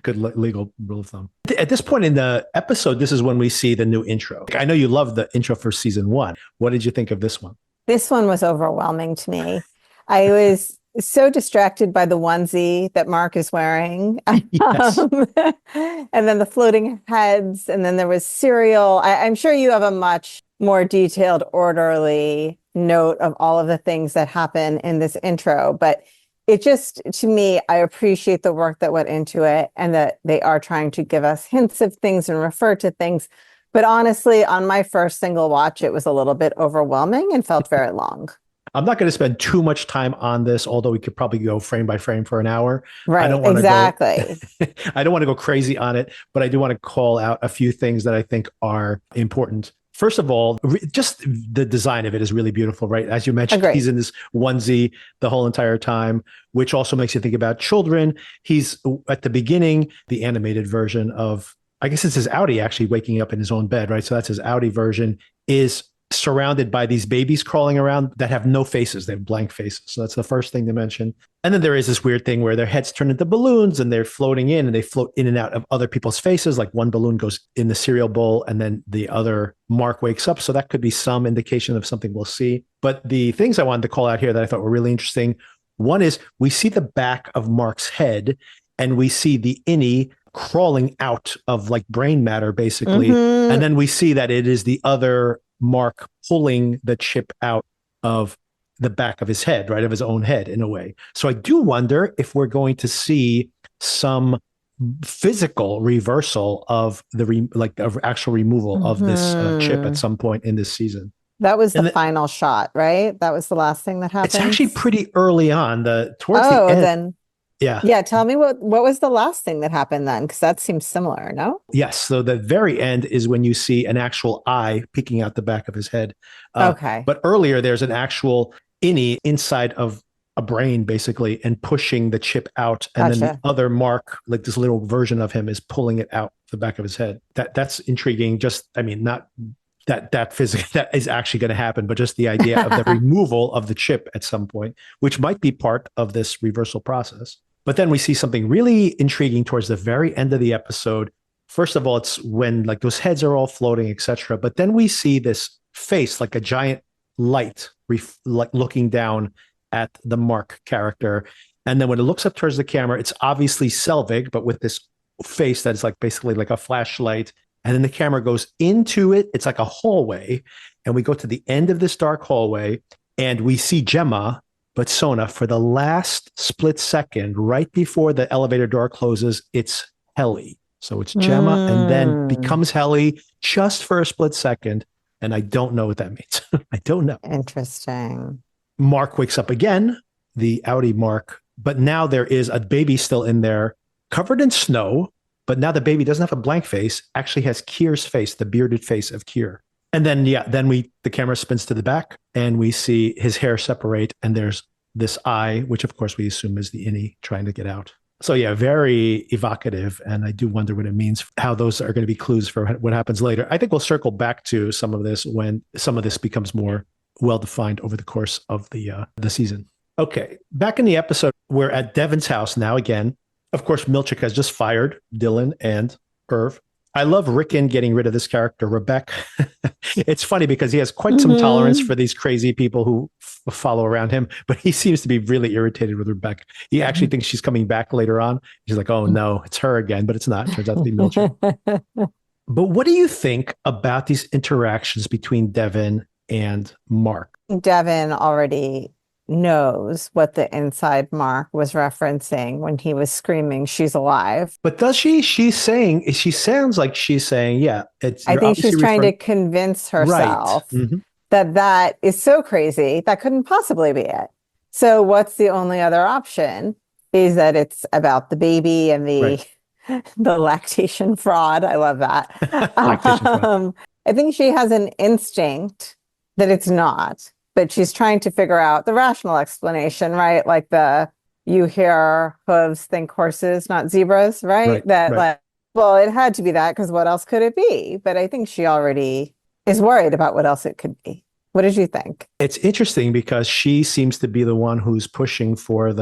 good legal rule of thumb. At this point in the episode, this is when we see the new intro. I know you love the intro for season 1. What did you think of this one? This one was overwhelming to me. I was so distracted by the onesie that Mark is wearing. Yes. And then the floating heads. And then there was cereal. I'm sure you have a much more detailed, orderly note of all of the things that happen in this intro. But it just, to me, I appreciate the work that went into it and that they are trying to give us hints of things and refer to things. But honestly, on my first single watch, it was a little bit overwhelming and felt very long. I'm not going to spend too much time on this, although we could probably go frame by frame for an hour. Right, exactly. I don't want to go crazy on it, but I do want to call out a few things that I think are important. First of all, just the design of it is really beautiful, right? As you mentioned, he's in this onesie the whole entire time, which also makes you think about children. He's at the beginning, the animated version of, I guess it's his outie actually waking up in his own bed, right? So that's his outie version, is surrounded by these babies crawling around that have no faces. They have blank faces. So that's the first thing to mention. And then there is this weird thing where their heads turn into balloons and they're floating in and they float in and out of other people's faces. Like one balloon goes in the cereal bowl and then the other Mark wakes up. So that could be some indication of something we'll see. But the things I wanted to call out here that I thought were really interesting. One is we see the back of Mark's head and we see the innie crawling out of like brain matter, basically. And then we see that it is the other Mark pulling the chip out of the back of his head, right? Of his own head in a way. So I do wonder if we're going to see some physical reversal of of actual removal of this chip at some point in this season. That was the final shot, right? That was the last thing that happened. It's actually pretty early on, towards the end. Then yeah. Tell me what was the last thing that happened then? Because that seems similar, no? Yes. So the very end is when you see an actual eye peeking out the back of his head. Okay. But earlier there's an actual innie inside of a brain, basically, and pushing the chip out. And then the other Mark, like this little version of him, is pulling it out the back of his head. That's intriguing. Not that physics that is actually going to happen, but just the idea of the removal of the chip at some point, which might be part of this reversal process. But then we see something really intriguing towards the very end of the episode. First of all, it's when like those heads are all floating, etc. But then we see this face, like a giant light, like looking down at the Mark character. And then when it looks up towards the camera, it's obviously Selvig, but with this face that is like basically like a flashlight. And then the camera goes into it. It's like a hallway. And we go to the end of this dark hallway and we see Gemma, but Sona, for the last split second, right before the elevator door closes, it's Heli. So it's Gemma and then becomes Heli just for a split second. And I don't know what that means. I don't know. Interesting. Mark wakes up again, the Audi Mark, but now there is a baby still in there covered in snow. But now the baby doesn't have a blank face, actually has Kier's face, the bearded face of Kier. And then, the camera spins to the back and we see his hair separate. And there's this eye, which of course we assume is the innie trying to get out. So yeah, very evocative. And I do wonder what it means, how those are going to be clues for what happens later. I think we'll circle back to some of this when some of this becomes more well-defined over the course of the season. Okay, back in the episode, we're at Devin's house now again. Of course, Milchik has just fired Dylan and Irv. I love Rickon getting rid of this character, Rebecca. It's funny because he has quite some tolerance for these crazy people who follow around him, but he seems to be really irritated with Rebecca. He actually thinks she's coming back later on. He's like, oh no, it's her again, but it's not. It turns out to be Milchik. But what do you think about these interactions between Devin and Mark? Devin already knows what the inside Mark was referencing when he was screaming, she's alive. But does she? She sounds like she's saying, yeah. I think she's trying to convince herself that is so crazy. That couldn't possibly be it. So what's the only other option is that it's about the baby and the lactation fraud. I love that. I think she has an instinct that it's not. But she's trying to figure out the rational explanation, right? Like you hear hooves, think horses, not zebras, right? Like, well, it had to be that because what else could it be? But I think she already is worried about what else it could be. What did you think? It's interesting because she seems to be the one who's pushing for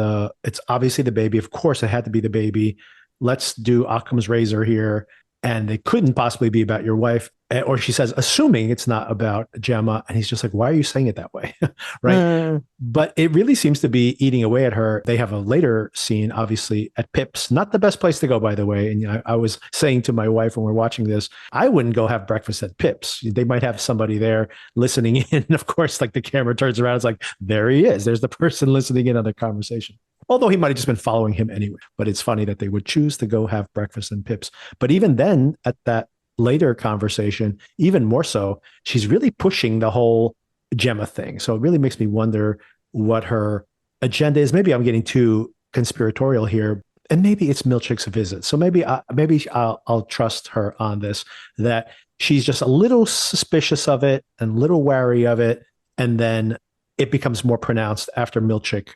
it's obviously the baby. Of course, it had to be the baby. Let's do Occam's razor here. And it couldn't possibly be about your wife. Or she says, assuming it's not about Gemma. And he's just like, why are you saying it that way? Right. But it really seems to be eating away at her. They have a later scene, obviously, at Pip's. Not the best place to go, by the way. And I was saying to my wife when we're watching this, I wouldn't go have breakfast at Pip's. They might have somebody there listening in. And of course, like the camera turns around, it's like, there he is. There's the person listening in on the conversation. Although he might have just been following him anyway. But it's funny that they would choose to go have breakfast in Pip's. But even then, at that later conversation, even more so, she's really pushing the whole Gemma thing. So it really makes me wonder what her agenda is. Maybe I'm getting too conspiratorial here. And maybe it's Milchik's visit. So maybe I'll trust her on this, that she's just a little suspicious of it and a little wary of it. And then it becomes more pronounced after Milchik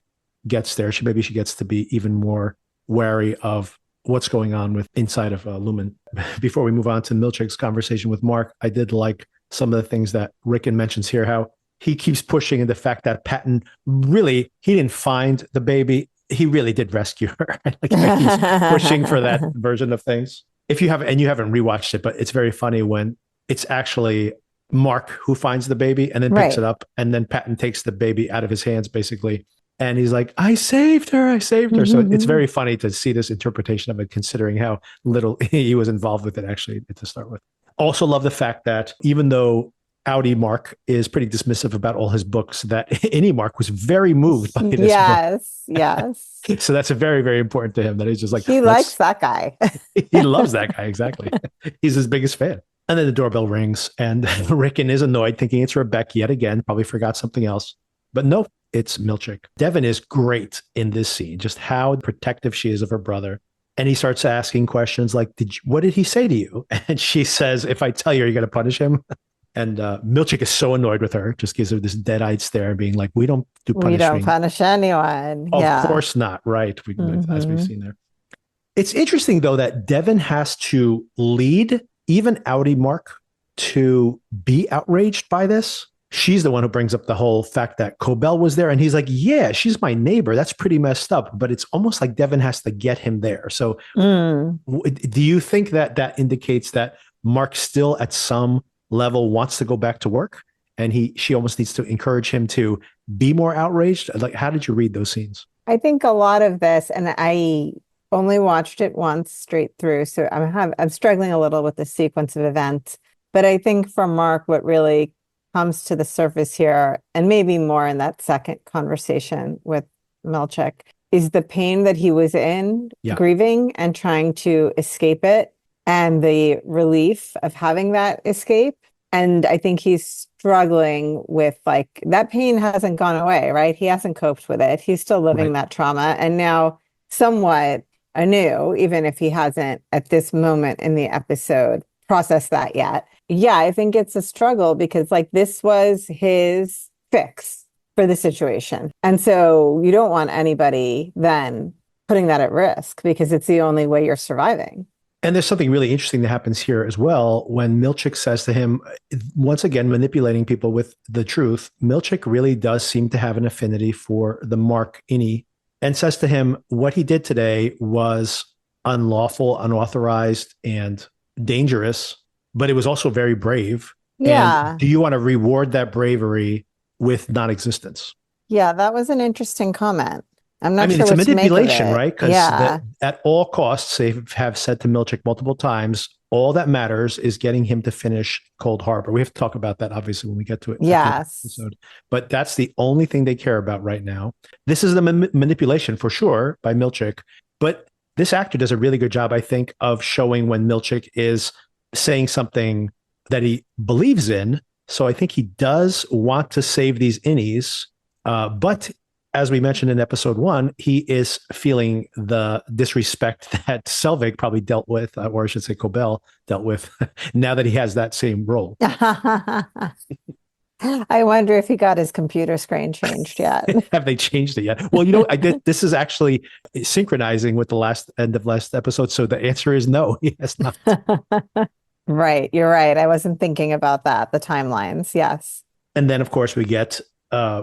gets there. Maybe she gets to be even more wary of what's going on with inside of Lumen. Before we move on to Milchik's conversation with Mark, I did like some of the things that Rickon mentions here, how he keeps pushing in the fact that Patton really, he didn't find the baby. He really did rescue her. Like he's pushing for that version of things. If you haven't rewatched it, but it's very funny when it's actually Mark who finds the baby and then picks it up, and then Patton takes the baby out of his hands, basically. And he's like, I saved her. So it's very funny to see this interpretation of it, considering how little he was involved with it actually to start with. Also love the fact that even though Audi Mark is pretty dismissive about all his books, that Innie Mark was very moved by this book. Yes. So that's very, very important to him, that he's just like, he likes that guy. He loves that guy. Exactly. He's his biggest fan. And then the doorbell rings and Rickon is annoyed, thinking it's Rebecca yet again, probably forgot something else. But no, it's Milchik. Devin is great in this scene, just how protective she is of her brother. And he starts asking questions like, what did he say to you? And she says, if I tell you, are you going to punish him? And Milchik is so annoyed with her, just gives her this dead-eyed stare, being like, we don't do punishing. We don't punish anyone. Of course not, right? As we've seen there. It's interesting, though, that Devin has to lead even Audi Mark to be outraged by this. She's the one who brings up the whole fact that Cobell was there. And he's like, yeah, she's my neighbor. That's pretty messed up. But it's almost like Devin has to get him there. So do you think that indicates that Mark still at some level wants to go back to work? And she almost needs to encourage him to be more outraged? Like, how did you read those scenes? I think a lot of this, and I only watched it once straight through, so I'm struggling a little with the sequence of events. But I think for Mark, what really comes to the surface here, and maybe more in that second conversation with Milchik, is the pain that he was in, Yeah. grieving and trying to escape it, and the relief of having that escape. And I think he's struggling with like that pain hasn't gone away, right? He hasn't coped with it. He's still living Right. that trauma. And now, somewhat anew, even if he hasn't at this moment in the episode processed that yet. Yeah, I think it's a struggle because like this was his fix for the situation. And so you don't want anybody then putting that at risk because it's the only way you're surviving. And there's something really interesting that happens here as well when Milchik says to him, once again, manipulating people with the truth. Milchik really does seem to have an affinity for the Mark Innie and says to him, what he did today was unlawful, unauthorized, and dangerous, but it was also very brave. Yeah. And do you want to reward that bravery with non-existence? Yeah, that was an interesting comment. I'm not sure it's a what to make of manipulation, it. right? Because Yeah. at all costs, they have said to Milchik multiple times, all that matters is getting him to finish Cold Harbor. We have to talk about that, obviously, when we get to it. Yes. Episode. But that's the only thing they care about right now. This is the manipulation for sure by Milchik. But this actor does a really good job, I think, of showing when Milchik is saying something that he believes in. So I think he does want to save these innies, but as we mentioned in episode 1, he is feeling the disrespect that Selvig probably dealt with, or I should say Cobell dealt with, now that he has that same role. I wonder if he got his computer screen changed yet. Have they changed it yet? Well, I did. This is actually synchronizing with the end of last episode. So the answer is no, he has not. Right. You're right. I wasn't thinking about that. The timelines. Yes. And then, of course, we get,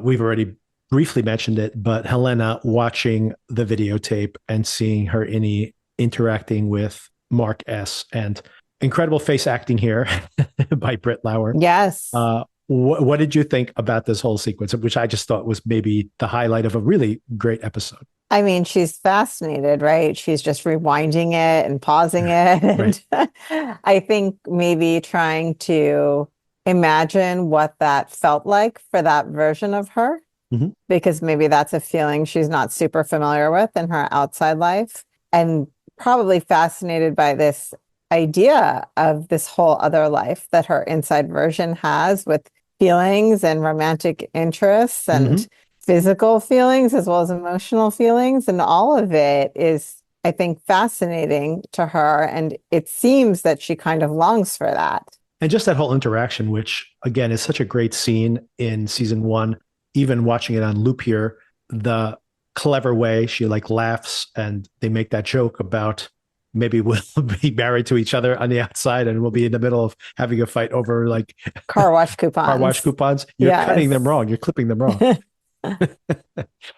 we've already briefly mentioned it, but Helena watching the videotape and seeing Her Innie interacting with Mark S. And incredible face acting here by Britt Lauer. Yes. What did you think about this whole sequence, which I just thought was maybe the highlight of a really great episode? I mean, she's fascinated, right? She's just rewinding it and pausing it. And I think maybe trying to imagine what that felt like for that version of her. Mm-hmm. Because maybe that's a feeling she's not super familiar with in her outside life, and probably fascinated by this idea of this whole other life that her inside version has with feelings and romantic interests and physical feelings as well as emotional feelings. And all of it is, I think, fascinating to her. And it seems that she kind of longs for that. And just that whole interaction, which again is such a great scene in season 1. Even watching it on loop here, the clever way she like laughs and they make that joke about maybe we'll be married to each other on the outside and we'll be in the middle of having a fight over like car wash coupons. You're cutting them wrong. You're clipping them wrong.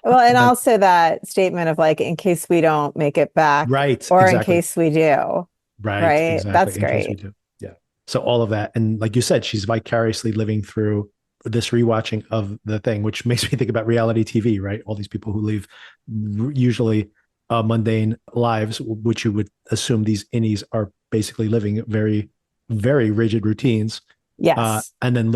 Well, and also that statement of like, in case we don't make it back. Right. Or exactly. In case we do. Right. Exactly. That's great. Yeah. So all of that. And like you said, she's vicariously living through this rewatching of the thing, which makes me think about reality TV, right? All these people who live usually mundane lives, which you would assume these innies are basically living very, very rigid routines. Yes. And then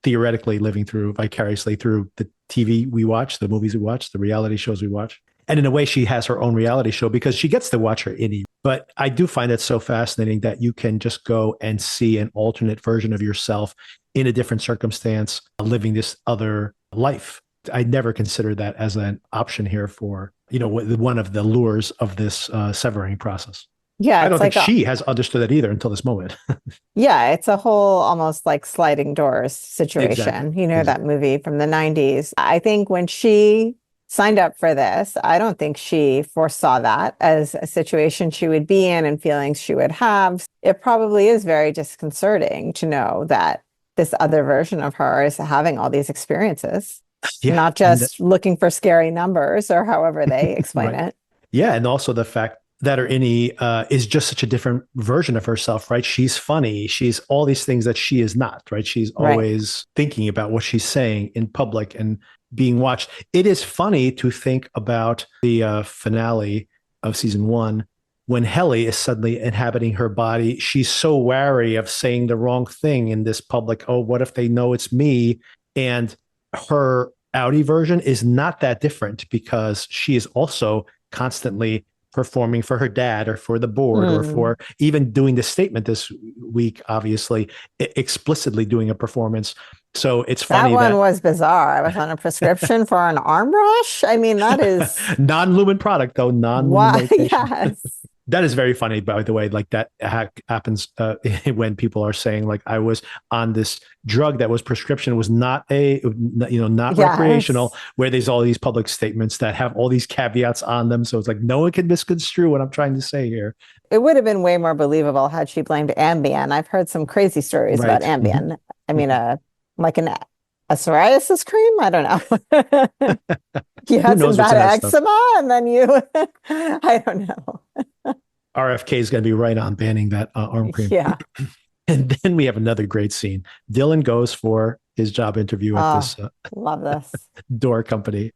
theoretically living through vicariously through the TV we watch, the movies we watch, the reality shows we watch. And in a way, she has her own reality show because she gets to watch Her Innie. But I do find it so fascinating that you can just go and see an alternate version of yourself in a different circumstance, living this other life. I never considered that as an option here for, one of the lures of this severing process. Yeah. I don't think she has understood that either until this moment. Yeah. It's a whole almost like sliding doors situation. Exactly. That movie from the 90s. I think when she signed up for this, I don't think she foresaw that as a situation she would be in and feelings she would have. It probably is very disconcerting to know that this other version of her is having all these experiences, not just looking for scary numbers or however they explain it. Yeah. And also the fact that Her Innie is just such a different version of herself, right? She's funny. She's all these things that she is not, right? She's always thinking about what she's saying in public and being watched. It is funny to think about the finale of season 1, when Heli is suddenly inhabiting her body, she's so wary of saying the wrong thing in this public. Oh, what if they know it's me? And her Audi version is not that different because she is also constantly performing for her dad or for the board or for even doing the statement this week, obviously, explicitly doing a performance. So it's funny that one was bizarre. I was on a prescription for an arm brush. I mean, that is non-lumen product, though, non-lumen why. medication. Yes. That is very funny, by the way. Like that happens when people are saying, like, I was on this drug that was prescription, was not not recreational, where there's all these public statements that have all these caveats on them. So it's like no one can misconstrue what I'm trying to say here. It would have been way more believable had she blamed Ambien. I've heard some crazy stories about Ambien. I mean, like a psoriasis cream? I don't know. You had some bad eczema and then I don't know. RFK is going to be right on banning that arm cream. Yeah. And then we have another great scene. Dylan goes for his job interview at this love this door company.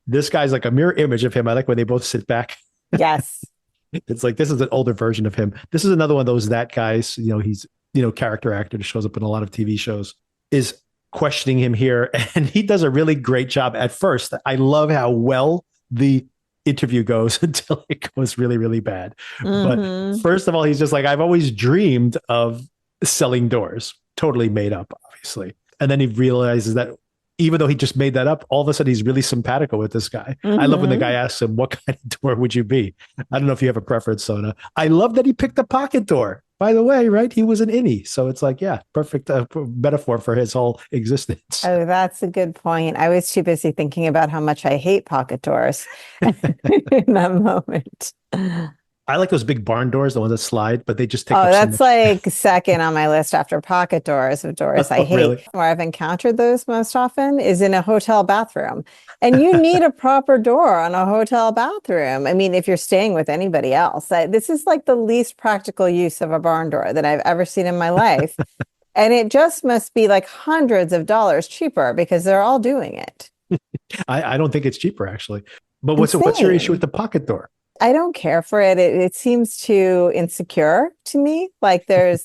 This guy's like a mirror image of him. I like when they both sit back. Yes. It's like, this is an older version of him. This is another one of those, that guy's, he's, character actor that shows up in a lot of TV shows, is questioning him here. And he does a really great job at first. I love how well the interview goes until it goes really, really bad. But first of all, he's just like, I've always dreamed of selling doors. Totally made up, obviously. And then he realizes that even though he just made that up, all of a sudden he's really simpatico with this guy. I love when the guy asks him, what kind of door would you be? I don't know if you have a preference, Sona. I love that he picked a pocket door, by the way, right? He was an innie. So it's like, yeah, perfect metaphor for his whole existence. Oh, that's a good point. I was too busy thinking about how much I hate pocket doors in that moment. I like those big barn doors, the ones that slide, but they just take up that's like second on my list after pocket doors of doors I hate. Really? Where I've encountered those most often is in a hotel bathroom. And you need a proper door on a hotel bathroom. I mean, if you're staying with anybody else, this is like the least practical use of a barn door that I've ever seen in my life. And it just must be like hundreds of dollars cheaper because they're all doing it. I don't think it's cheaper, actually. But what's your issue with the pocket door? I don't care for it. It seems too insecure to me. Like there's,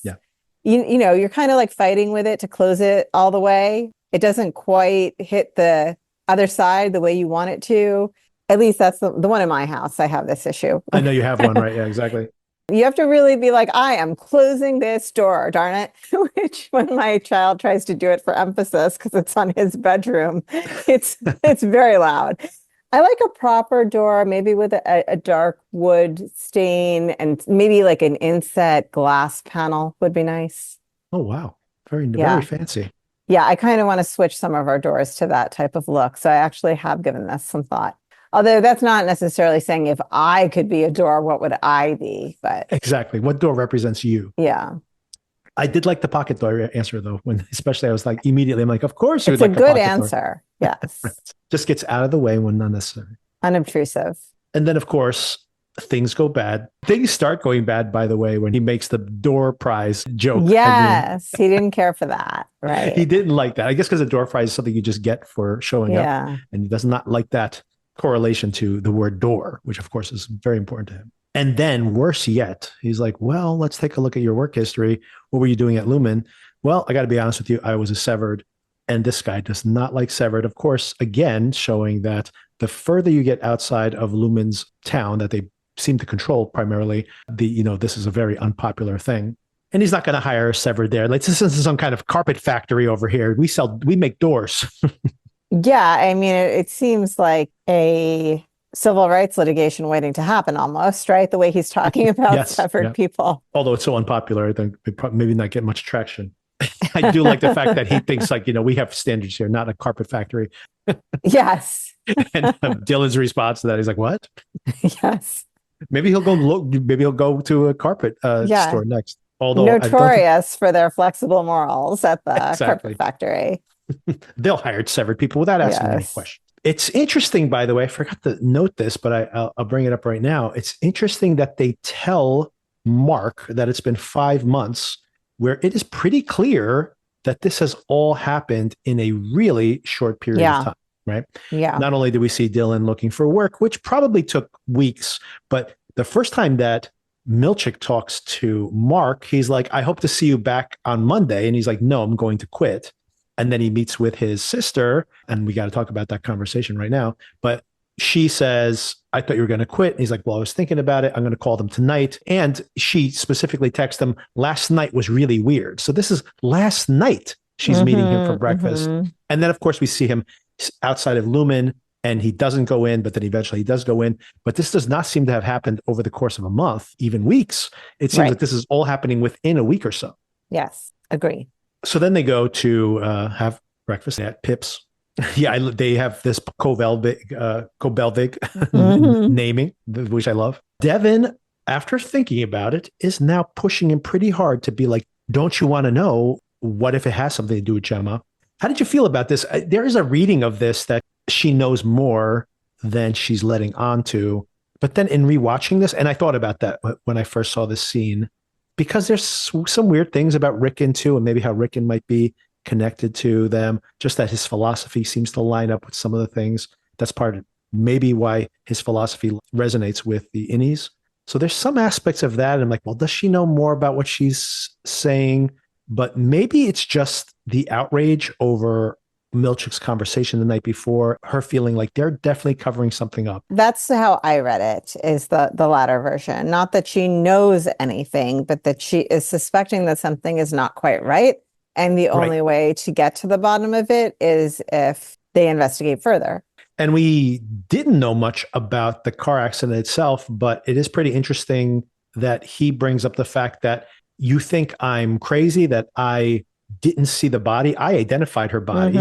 you're kind of like fighting with it to close it all the way. It doesn't quite hit the other side the way you want it to. At least that's the one in my house. I have this issue. I know you have one, right? Yeah, exactly. You have to really be like, I am closing this door, darn it. Which when my child tries to do it for emphasis, because it's on his bedroom, it's very loud. I like a proper door, maybe with a dark wood stain and maybe like an inset glass panel would be nice. Oh, wow. Very fancy. Yeah, I kind of want to switch some of our doors to that type of look. So I actually have given this some thought. Although that's not necessarily saying if I could be a door, what would I be? But exactly. What door represents you? Yeah. I did like the pocket door answer, though, especially I was like, immediately, I'm like, of course. It's a good answer. Yes. Just gets out of the way when not necessary. Unobtrusive. And then, of course, things go bad. Things start going bad, by the way, when he makes the door prize joke. Yes. He didn't care for that. Right. He didn't like that. I guess because the door prize is something you just get for showing up. And he does not like that correlation to the word door, which, of course, is very important to him. And then worse yet, he's like, well, let's take a look at your work history. What were you doing at Lumen? Well, I got to be honest with you. I was a Severed. And this guy does not like Severed. Of course, again, showing that the further you get outside of Lumen's town that they seem to control primarily, this is a very unpopular thing. And he's not going to hire Severed there. Like, this is some kind of carpet factory over here. We make doors. Yeah. I mean, it seems like a civil rights litigation waiting to happen almost, right? The way he's talking about Severed people. Although it's so unpopular, I think we maybe not get much traction. I do like the fact that he thinks like, we have standards here, not a carpet factory. Yes. And Dylan's response to that, he's like, what? Yes. Maybe he'll go to a carpet store next. Although notorious for their flexible morals at the carpet factory. They'll hire Severed people without asking any questions. It's interesting, by the way, I forgot to note this, but I'll bring it up right now. It's interesting that they tell Mark that it's been 5 months, where it is pretty clear that this has all happened in a really short period of time, right? Yeah. Not only do we see Dylan looking for work, which probably took weeks, but The first time that Milchik talks to Mark, he's like, I hope to see you back on Monday. And he's like, no, I'm going to quit. And then he meets with his sister, and we got to talk about that conversation right now. But she says, I thought you were going to quit. And he's like, well, I was thinking about it. I'm going to call them tonight. And she specifically texted him, last night was really weird. So this is last night she's meeting him for breakfast. And then, of course, we see him outside of Lumen, and he doesn't go in, but then eventually he does go in. But this does not seem to have happened over the course of a month, even weeks. It seems like this is all happening within a week or so. Yes, agree. So then they go to have breakfast at Pip's. Yeah, they have this Cobell naming, which I love. Devin, after thinking about it, is now pushing him pretty hard to be like, don't you want to know what if it has something to do with Gemma? How did you feel about this? There is a reading of this that she knows more than she's letting on to. But then in rewatching this, and I thought about that when I first saw this scene, because there's some weird things about Rickon too, and maybe how Rickon might be connected to them, just that his philosophy seems to line up with some of the things. That's part of maybe why his philosophy resonates with the Innies. So there's some aspects of that. And I'm like, well, does she know more about what she's saying? But maybe it's just the outrage over Milchik's conversation the night before, her feeling like they're definitely covering something up. That's how I read it, is the latter version. Not that she knows anything, but that she is suspecting that something is not quite right. And the only way to get to the bottom of it is if they investigate further. And we didn't know much about the car accident itself, but it is pretty interesting that he brings up the fact that you think I'm crazy, that I didn't see the body. I identified her body.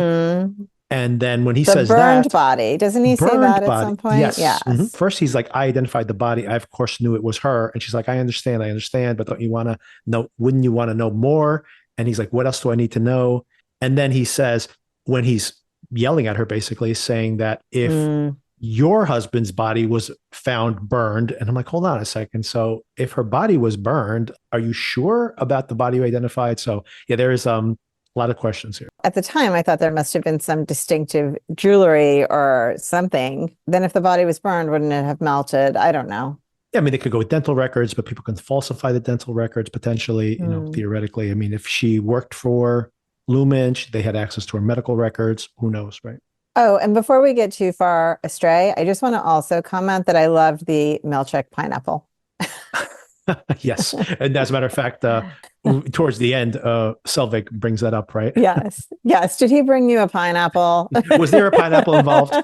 And then when he says that, burned body, doesn't he say that at some point? Yes. First, he's like, I identified the body. I, of course, knew it was her. And she's like, I understand. But don't you want to know? Wouldn't you want to know more? And he's like, what else do I need to know? And then he says, when he's yelling at her, basically saying that if your husband's body was found burned, and I'm like, hold on a second. So if her body was burned, are you sure about the body you identified? So yeah, there is a lot of questions here. At the time, I thought there must have been some distinctive jewelry or something. Then if the body was burned, wouldn't it have melted? I don't know. Yeah, I mean, they could go with dental records, but people can falsify the dental records potentially, theoretically. I mean, if she worked for Lumen, they had access to her medical records. Who knows, right? Oh, and before we get too far astray, I just want to also comment that I loved the Milchik pineapple. Yes. And as a matter of fact, towards the end, Selvig brings that up, right? Yes. Yes. Did he bring you a pineapple? Was there a pineapple involved?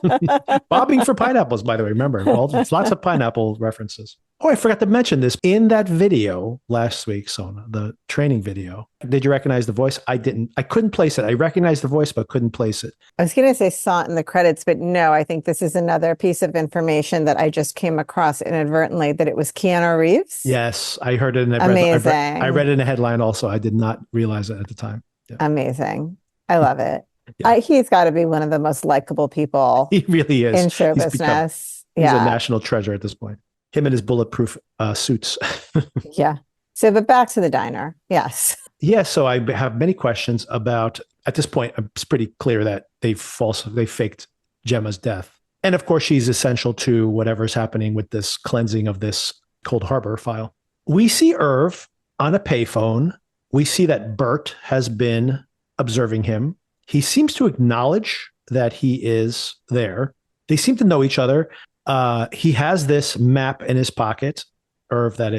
Bobbing for pineapples, by the way. Remember, lots of pineapple references. Oh, I forgot to mention this. In that video last week, Sona, the training video, did you recognize the voice? I didn't. I couldn't place it. I recognized the voice, but couldn't place it. I was going to say saw it in the credits, but no, I think this is another piece of information that I just came across inadvertently, that it was Keanu Reeves. Yes, I heard it. Amazing. I read it in a headline also. I did not realize it at the time. Yeah. Amazing. I love it. Yeah. He's got to be one of the most likable people. He really is. In show business. He's a national treasure at this point. Him and his bulletproof suits. Yeah. So, but back to the diner. Yes. Yeah. So I have many questions about, at this point, it's pretty clear that they faked Gemma's death. And of course, she's essential to whatever's happening with this cleansing of this Cold Harbor file. We see Irv on a payphone. We see that Bert has been observing him. He seems to acknowledge that he is there. They seem to know each other. He has this map in his pocket, Irv, that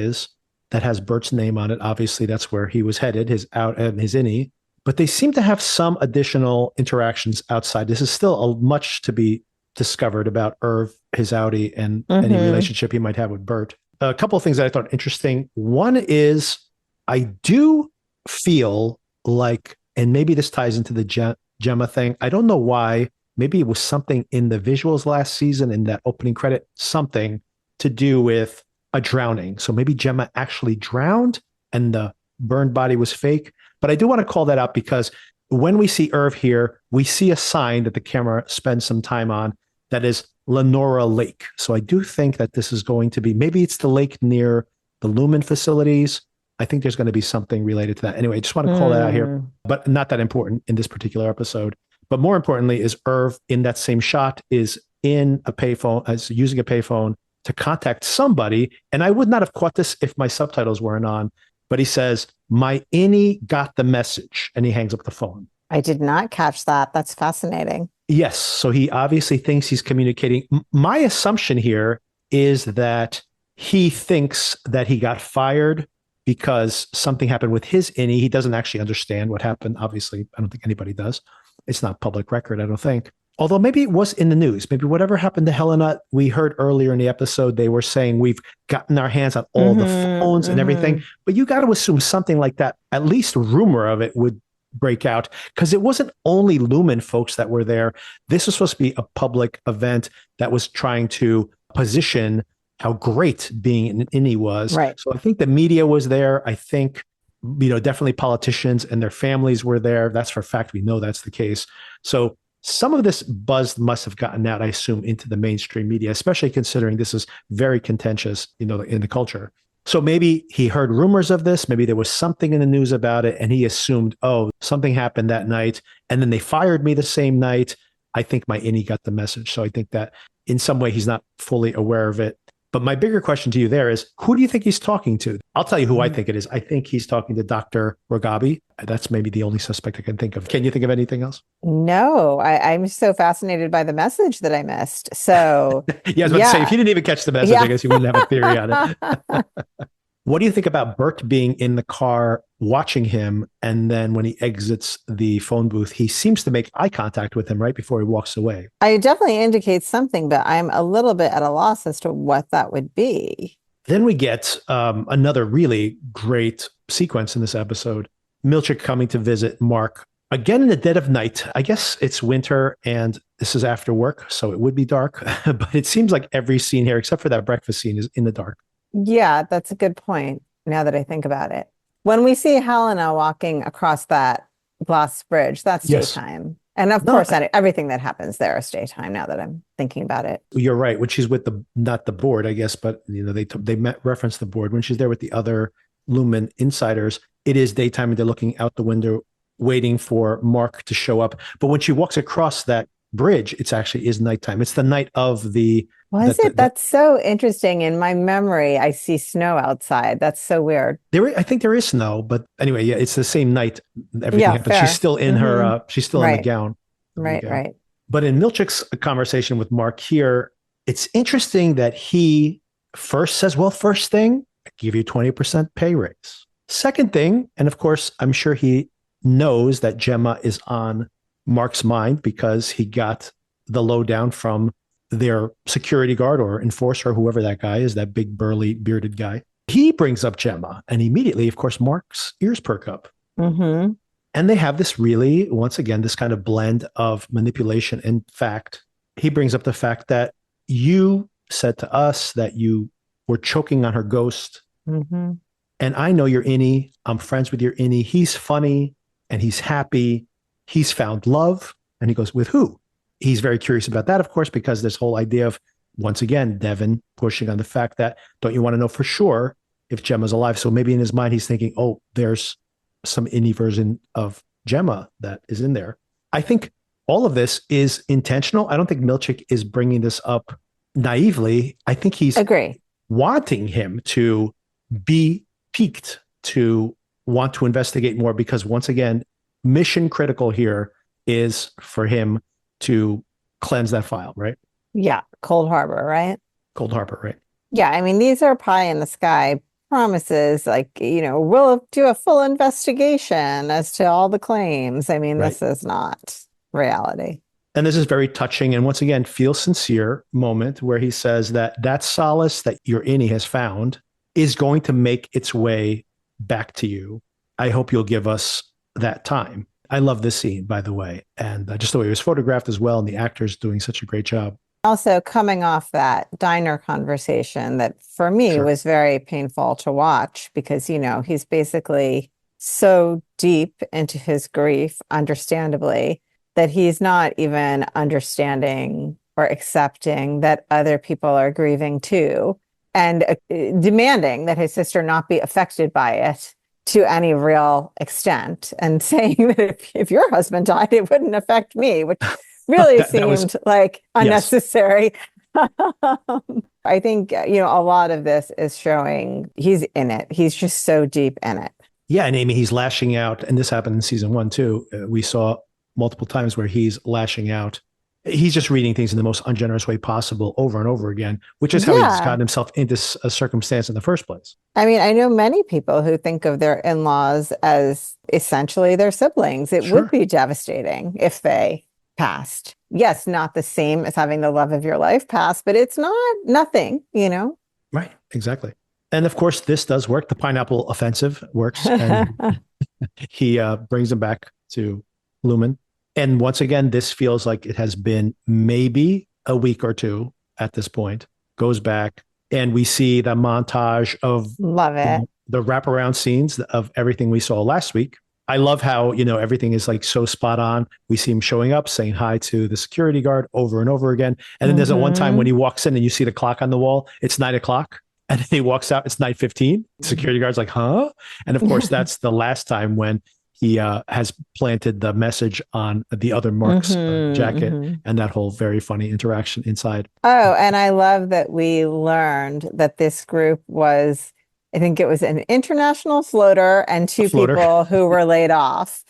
has Bert's name on it. Obviously, that's where he was headed, his Innie. But they seem to have some additional interactions outside. This is still much to be discovered about Irv, his outie, and any relationship he might have with Bert. A couple of things that I thought interesting. One is I do feel like, and maybe this ties into the Gemma thing. I don't know why. Maybe it was something in the visuals last season in that opening credit, something to do with a drowning. So maybe Gemma actually drowned and the burned body was fake. But I do want to call that out because when we see Irv here, we see a sign that the camera spends some time on that is Lenora Lake. So I do think that this is going to be, maybe it's the lake near the Lumen facilities. I think there's going to be something related to that. Anyway, I just want to call that out here, but not that important in this particular episode. But more importantly is Irv in that same shot is in a payphone, using a payphone to contact somebody. And I would not have caught this if my subtitles weren't on, but he says, my innie got the message, and he hangs up the phone. I did not catch that. That's fascinating. Yes. So he obviously thinks he's communicating. My assumption here is that he thinks that he got fired because something happened with his innie. He doesn't actually understand what happened. Obviously, I don't think anybody does. It's not public record, I don't think. Although maybe it was in the news. Maybe whatever happened to Helena, we heard earlier in the episode, they were saying we've gotten our hands on all the phones and everything. But you got to assume something like that, at least rumor of it would break out, because it wasn't only Lumen folks that were there. This was supposed to be a public event that was trying to position how great being an innie was. Right. So I think the media was there. I think, definitely politicians and their families were there. That's for a fact. We know that's the case. So some of this buzz must have gotten out, I assume, into the mainstream media, especially considering this is very contentious, in the culture. So maybe he heard rumors of this. Maybe there was something in the news about it, and he assumed, oh, something happened that night, and then they fired me the same night. I think my innie got the message. So I think that in some way he's not fully aware of it. But my bigger question to you there is, who do you think he's talking to? I'll tell you who I think it is. I think he's talking to Dr. Ragabi. That's maybe the only suspect I can think of. Can you think of anything else? No, I'm so fascinated by the message that I missed. So yeah, I was about to say, if you didn't even catch the message, I guess you wouldn't have a theory on it. What do you think about Bert being in the car watching him? And then when he exits the phone booth, he seems to make eye contact with him right before he walks away. I definitely indicates something, but I'm a little bit at a loss as to what that would be. Then we get another really great sequence in this episode. Milchik coming to visit Mark again in the dead of night. I guess it's winter and this is after work, so it would be dark. But it seems like every scene here, except for that breakfast scene, is in the dark. Yeah, that's a good point now that I think about it. When we see Helena walking across that glass bridge, that's daytime. And of course, everything that happens there is daytime now that I'm thinking about it. You're right. When she's with not the board, I guess, but they reference the board. When she's there with the other Lumen insiders, it is daytime and they're looking out the window waiting for Mark to show up. But when she walks across that bridge, it actually is nighttime. It's the night of the... That's so interesting. In my memory, I see snow outside. That's so weird. I think there is snow, but anyway, yeah, it's the same night. Everything happens. Fair. She's still in her, she's still in the gown. Right. But in Milchik's conversation with Mark here, it's interesting that he first says, well, first thing, I give you 20% pay raise. Second thing, and of course, I'm sure he knows that Gemma is on Mark's mind because he got the lowdown from their security guard or enforcer, whoever that guy is, that big burly bearded guy. He brings up Gemma and immediately, of course, Mark's ears perk up. Mm-hmm. And they have this really, once again, this kind of blend of manipulation and fact. He brings up the fact that you said to us that you were choking on her ghost. Mm-hmm. And I know your innie. I'm friends with your innie. He's funny and he's happy. He's found love. And he goes, with who? He's very curious about that, of course, because this whole idea of, once again, Devin pushing on the fact that, don't you want to know for sure if Gemma's alive? So maybe in his mind, he's thinking, oh, there's some innie version of Gemma that is in there. I think all of this is intentional. I don't think Milchik is bringing this up naively. I think he's wanting him to be piqued, to want to investigate more, because once again, mission critical here is for him to cleanse that file, right? Yeah. Cold Harbor, right? Cold Harbor, right? Yeah. I mean, these are pie in the sky promises, like, we'll do a full investigation as to all the claims. I mean, This is not reality. And this is very touching. And once again, feel sincere moment where he says that solace that your innie has found is going to make its way back to you. I hope you'll give us that time. I love this scene, by the way, and just the way it was photographed as well, and the actors doing such a great job. Also, coming off that diner conversation that for me was very painful to watch because, he's basically so deep into his grief, understandably, that he's not even understanding or accepting that other people are grieving too, and demanding that his sister not be affected by it to any real extent, and saying that if your husband died, it wouldn't affect me, which really seemed like unnecessary. I think, a lot of this is showing he's in it. He's just so deep in it. Yeah, and Amy, he's lashing out, and this happened in season 1 too. We saw multiple times where he's lashing out. He's just reading things in the most ungenerous way possible over and over again, which is how he's gotten himself into a circumstance in the first place. I mean, I know many people who think of their in-laws as essentially their siblings. It would be devastating if they passed. Yes, not the same as having the love of your life pass, but it's nothing. Right, exactly. And of course, this does work. The pineapple offensive works. And he brings him back to Lumen. And once again, this feels like it has been maybe a week or two at this point. Goes back, and we see the montage of the wraparound scenes of everything we saw last week. I love how, everything is like so spot on. We see him showing up, saying hi to the security guard over and over again. And then there's a one time when he walks in and you see the clock on the wall. It's 9:00. And then he walks out, it's 9:15. Security guard's like, huh? And of course, that's the last time when he has planted the message on the other Mark's jacket and that whole very funny interaction inside. Oh, and I love that we learned that this group was, I think it was an international floater and two people who were laid off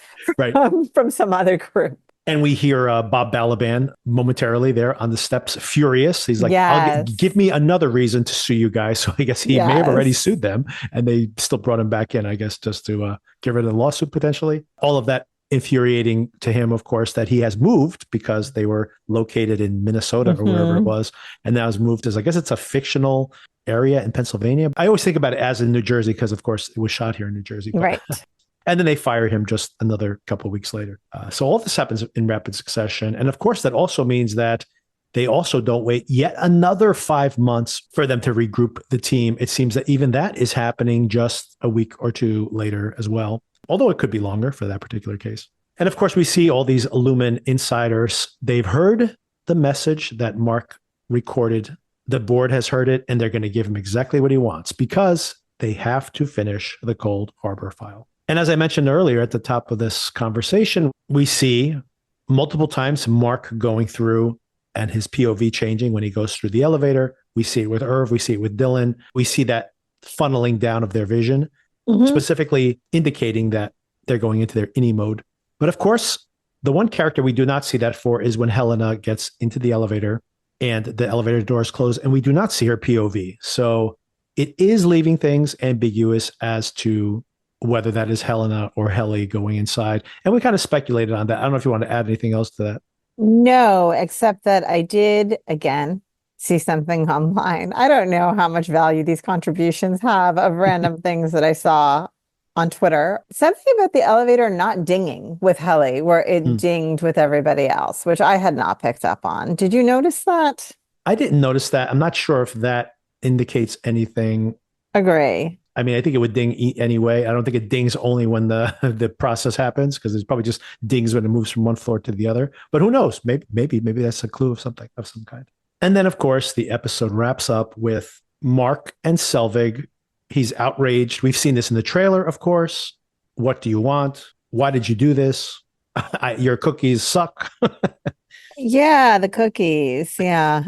from some other group. And we hear Bob Balaban momentarily there on the steps, furious. He's like, give me another reason to sue you guys. So I guess he may have already sued them. And they still brought him back in, I guess, just to get rid of the lawsuit potentially. All of that infuriating to him, of course, that he has moved because they were located in Minnesota or wherever it was. And now has moved as, I guess it's a fictional area in Pennsylvania. I always think about it as in New Jersey because, of course, it was shot here in New Jersey. Right. And then they fire him just another couple of weeks later. So all this happens in rapid succession. And of course, that also means that they also don't wait yet another 5 months for them to regroup the team. It seems that even that is happening just a week or two later as well, although it could be longer for that particular case. And of course, we see all these Lumen insiders. They've heard the message that Mark recorded. The board has heard it, and they're going to give him exactly what he wants because they have to finish the Cold Harbor file. And as I mentioned earlier at the top of this conversation, we see multiple times Mark going through and his POV changing when he goes through the elevator. We see it with Irv. We see it with Dylan. We see that funneling down of their vision, specifically indicating that they're going into their innie mode. But of course, the one character we do not see that for is when Helena gets into the elevator and the elevator doors close and we do not see her POV. So it is leaving things ambiguous as to whether that is Helena or Heli going inside. And we kind of speculated on that. I don't know if you want to add anything else to that. No, except that I did, again, see something online. I don't know how much value these contributions have of random things that I saw on Twitter. Something about the elevator not dinging with Heli, where it dinged with everybody else, which I had not picked up on. Did you notice that? I didn't notice that. I'm not sure if that indicates anything. Agree. I mean, I think it would ding anyway. I don't think it dings only when the process happens because it's probably just dings when it moves from one floor to the other. But who knows? Maybe that's a clue of something of some kind. And then, of course, the episode wraps up with Mark and Selvig. He's outraged. We've seen this in the trailer, of course. What do you want? Why did you do this? Your cookies suck. Yeah, the cookies. Yeah.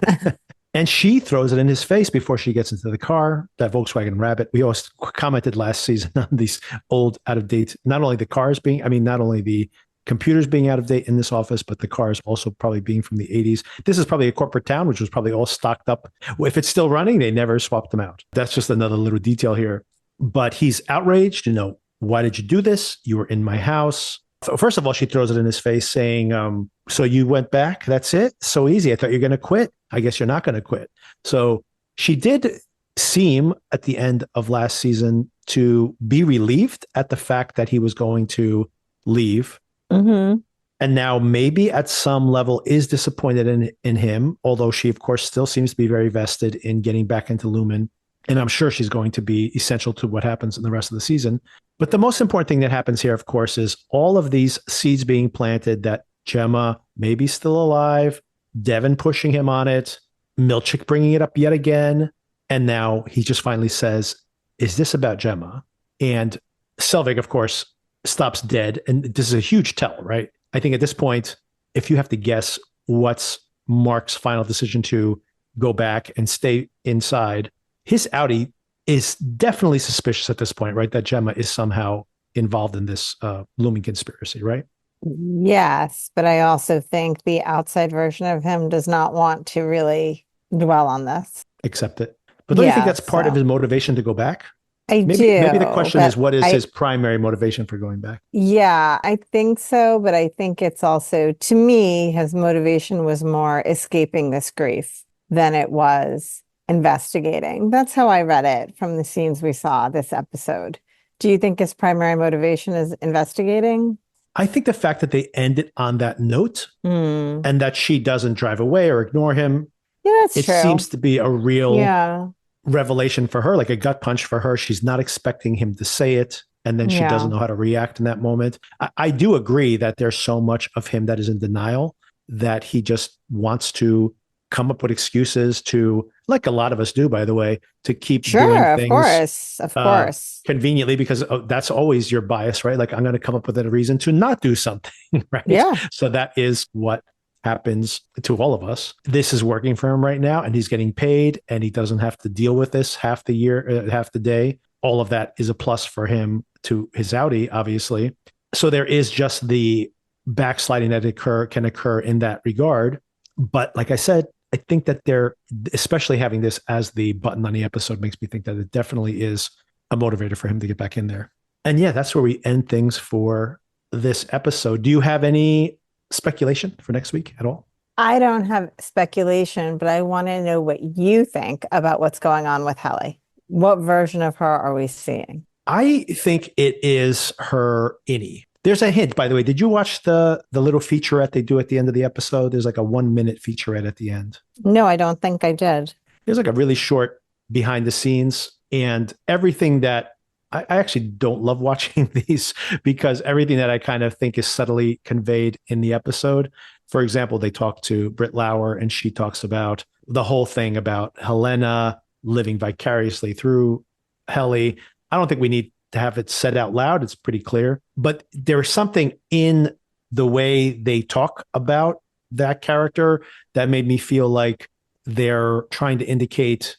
And she throws it in his face before she gets into the car, that Volkswagen Rabbit. We always commented last season on these old, out of date, not only the computers being out of date in this office, but the cars also probably being from the 80s. This is probably a corporate town, which was probably all stocked up. If it's still running, they never swapped them out. That's just another little detail here. But he's outraged. Why did you do this? You were in my house. First of all, she throws it in his face saying, so you went back? That's it? So easy. I thought you were going to quit. I guess you're not going to quit. So she did seem at the end of last season to be relieved at the fact that he was going to leave. And now maybe at some level is disappointed in him, although she, of course, still seems to be very vested in getting back into Lumen. And I'm sure she's going to be essential to what happens in the rest of the season. But the most important thing that happens here, of course, is all of these seeds being planted that Gemma may be still alive, Devin pushing him on it, Milchik bringing it up yet again. And now he just finally says, is this about Gemma? And Selvig, of course, stops dead. And this is a huge tell, right? I think at this point, if you have to guess what's Mark's final decision to go back and stay inside. His outie is definitely suspicious at this point, right? That Gemma is somehow involved in this Lumen conspiracy, right? Yes, but I also think the outside version of him does not want to really dwell on this. Accept it. But don't you think Yeah, that's part of so his motivation to go back? I Maybe the do, question is, but what is his primary motivation for going back? yeah, I think so, but I think it's also, to me, his motivation was more escaping this grief than it was investigating. That's how I read it from the scenes we saw this episode. Do you think his primary motivation is investigating? I think the fact that they end it on that note Hmm. and that she doesn't drive away or ignore him, Yeah, that's it true. seems to be a real Yeah, revelation for her, like a gut punch for her. She's not expecting him to say it. And then she doesn't yeah, know how to react in that moment. I do agree that there's so much of him that is in denial that he just wants to come up with excuses to, like a lot of us do, by the way, to keep doing sure, things of course. conveniently because that's always your bias, right? Like I'm going to come up with a reason to not do something, right? Yeah, So that is what happens to all of us. This is working for him right now, and he's getting paid, and he doesn't have to deal with this half the year, half the day. All of that is a plus for him to his outie, obviously. So there is just the backsliding that can occur in that regard. But like I said, I think that they're, especially having this as the button on the episode, makes me think that it definitely is a motivator for him to get back in there. And yeah, that's where we end things for this episode. Do you have any speculation for next week at all? I don't have speculation, but I want to know what you think about what's going on with Heli. What version of her are we seeing? I think it is Her Innie. There's a hint, by the way. Did you watch the little featurette they do at the end of the episode? There's like a 1 minute featurette at the end. No, I don't think I did. There's like a really short behind the scenes and everything that I actually don't love watching these because everything that I kind of think is subtly conveyed in the episode. For example, they talk to Britt Lauer and she talks about the whole thing about Helena living vicariously through Heli. I don't think we need to have it said out loud. It's pretty clear, but there's something in the way they talk about that character that made me feel like they're trying to indicate,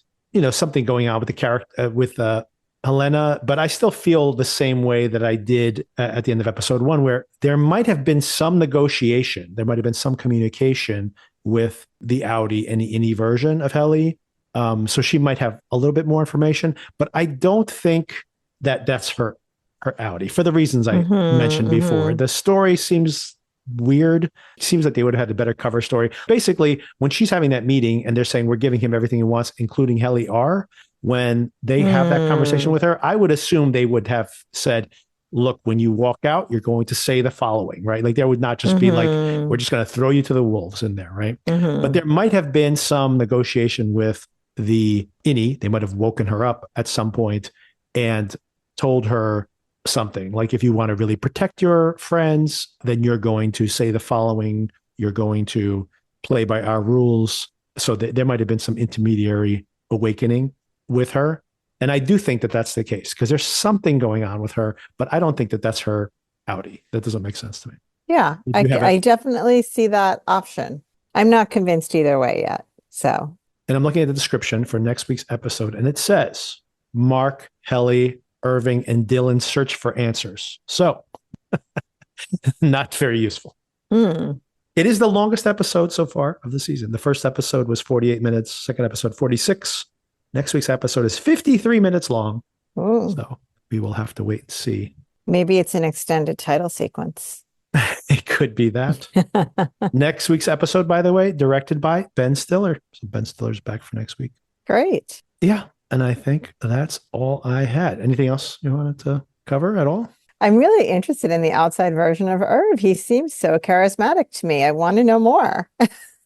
something going on with the character with Helena, but I still feel the same way that I did at the end of episode 1, where there might have been some negotiation. There might have been some communication with the outie and the Innie version of Heli. So she might have a little bit more information, but I don't think that that's her outie for the reasons I mentioned before. The story seems weird. It seems like they would have had a better cover story. Basically, when she's having that meeting and they're saying we're giving him everything he wants, including Heli R, when they have that conversation with her, I would assume they would have said, look, when you walk out, you're going to say the following, right? Like there would not just be like, we're just going to throw you to the wolves in there, right? But there might have been some negotiation with the Innie. They might have woken her up at some point and told her something like, if you want to really protect your friends, then you're going to say the following, you're going to play by our rules. So there might have been some intermediary awakening with her. And I do think that that's the case because there's something going on with her, but I don't think that that's her outie. That doesn't make sense to me. Yeah, I definitely see that option. I'm not convinced either way yet. So, and I'm looking at the description for next week's episode, and it says Mark, Heli, Irving, and Dylan search for answers. So, not very useful. It is the longest episode so far of the season. The first episode was 48 minutes, second episode 46. Next week's episode is 53 minutes long. Ooh. So we will have to wait and see. Maybe it's an extended title sequence. It could be that. Next week's episode, by the way, directed by Ben Stiller. So Ben Stiller's back for next week. Great. Yeah. And I think that's all I had. Anything else you wanted to cover at all? I'm really interested in the outside version of Irv. He seems so charismatic to me. I want to know more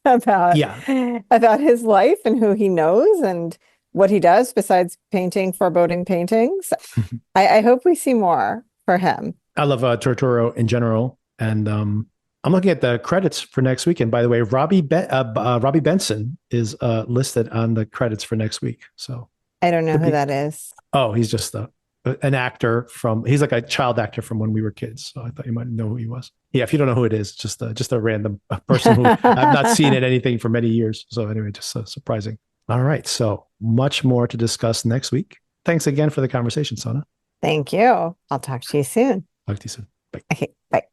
about his life and who he knows and what he does besides painting foreboding paintings. I hope we see more for him. I love Torturo in general. And I'm looking at the credits for next week. And by the way, Robbie Benson is listed on the credits for next week. So I don't know who that is. Oh, he's just an actor he's like a child actor from when we were kids. So I thought you might know who he was. Yeah, if you don't know who it is, just a random person who I've not seen in anything for many years. So anyway, just surprising. All right, so much more to discuss next week. Thanks again for the conversation, Sona. Thank you. I'll talk to you soon. Talk to you soon. Bye. Okay, bye.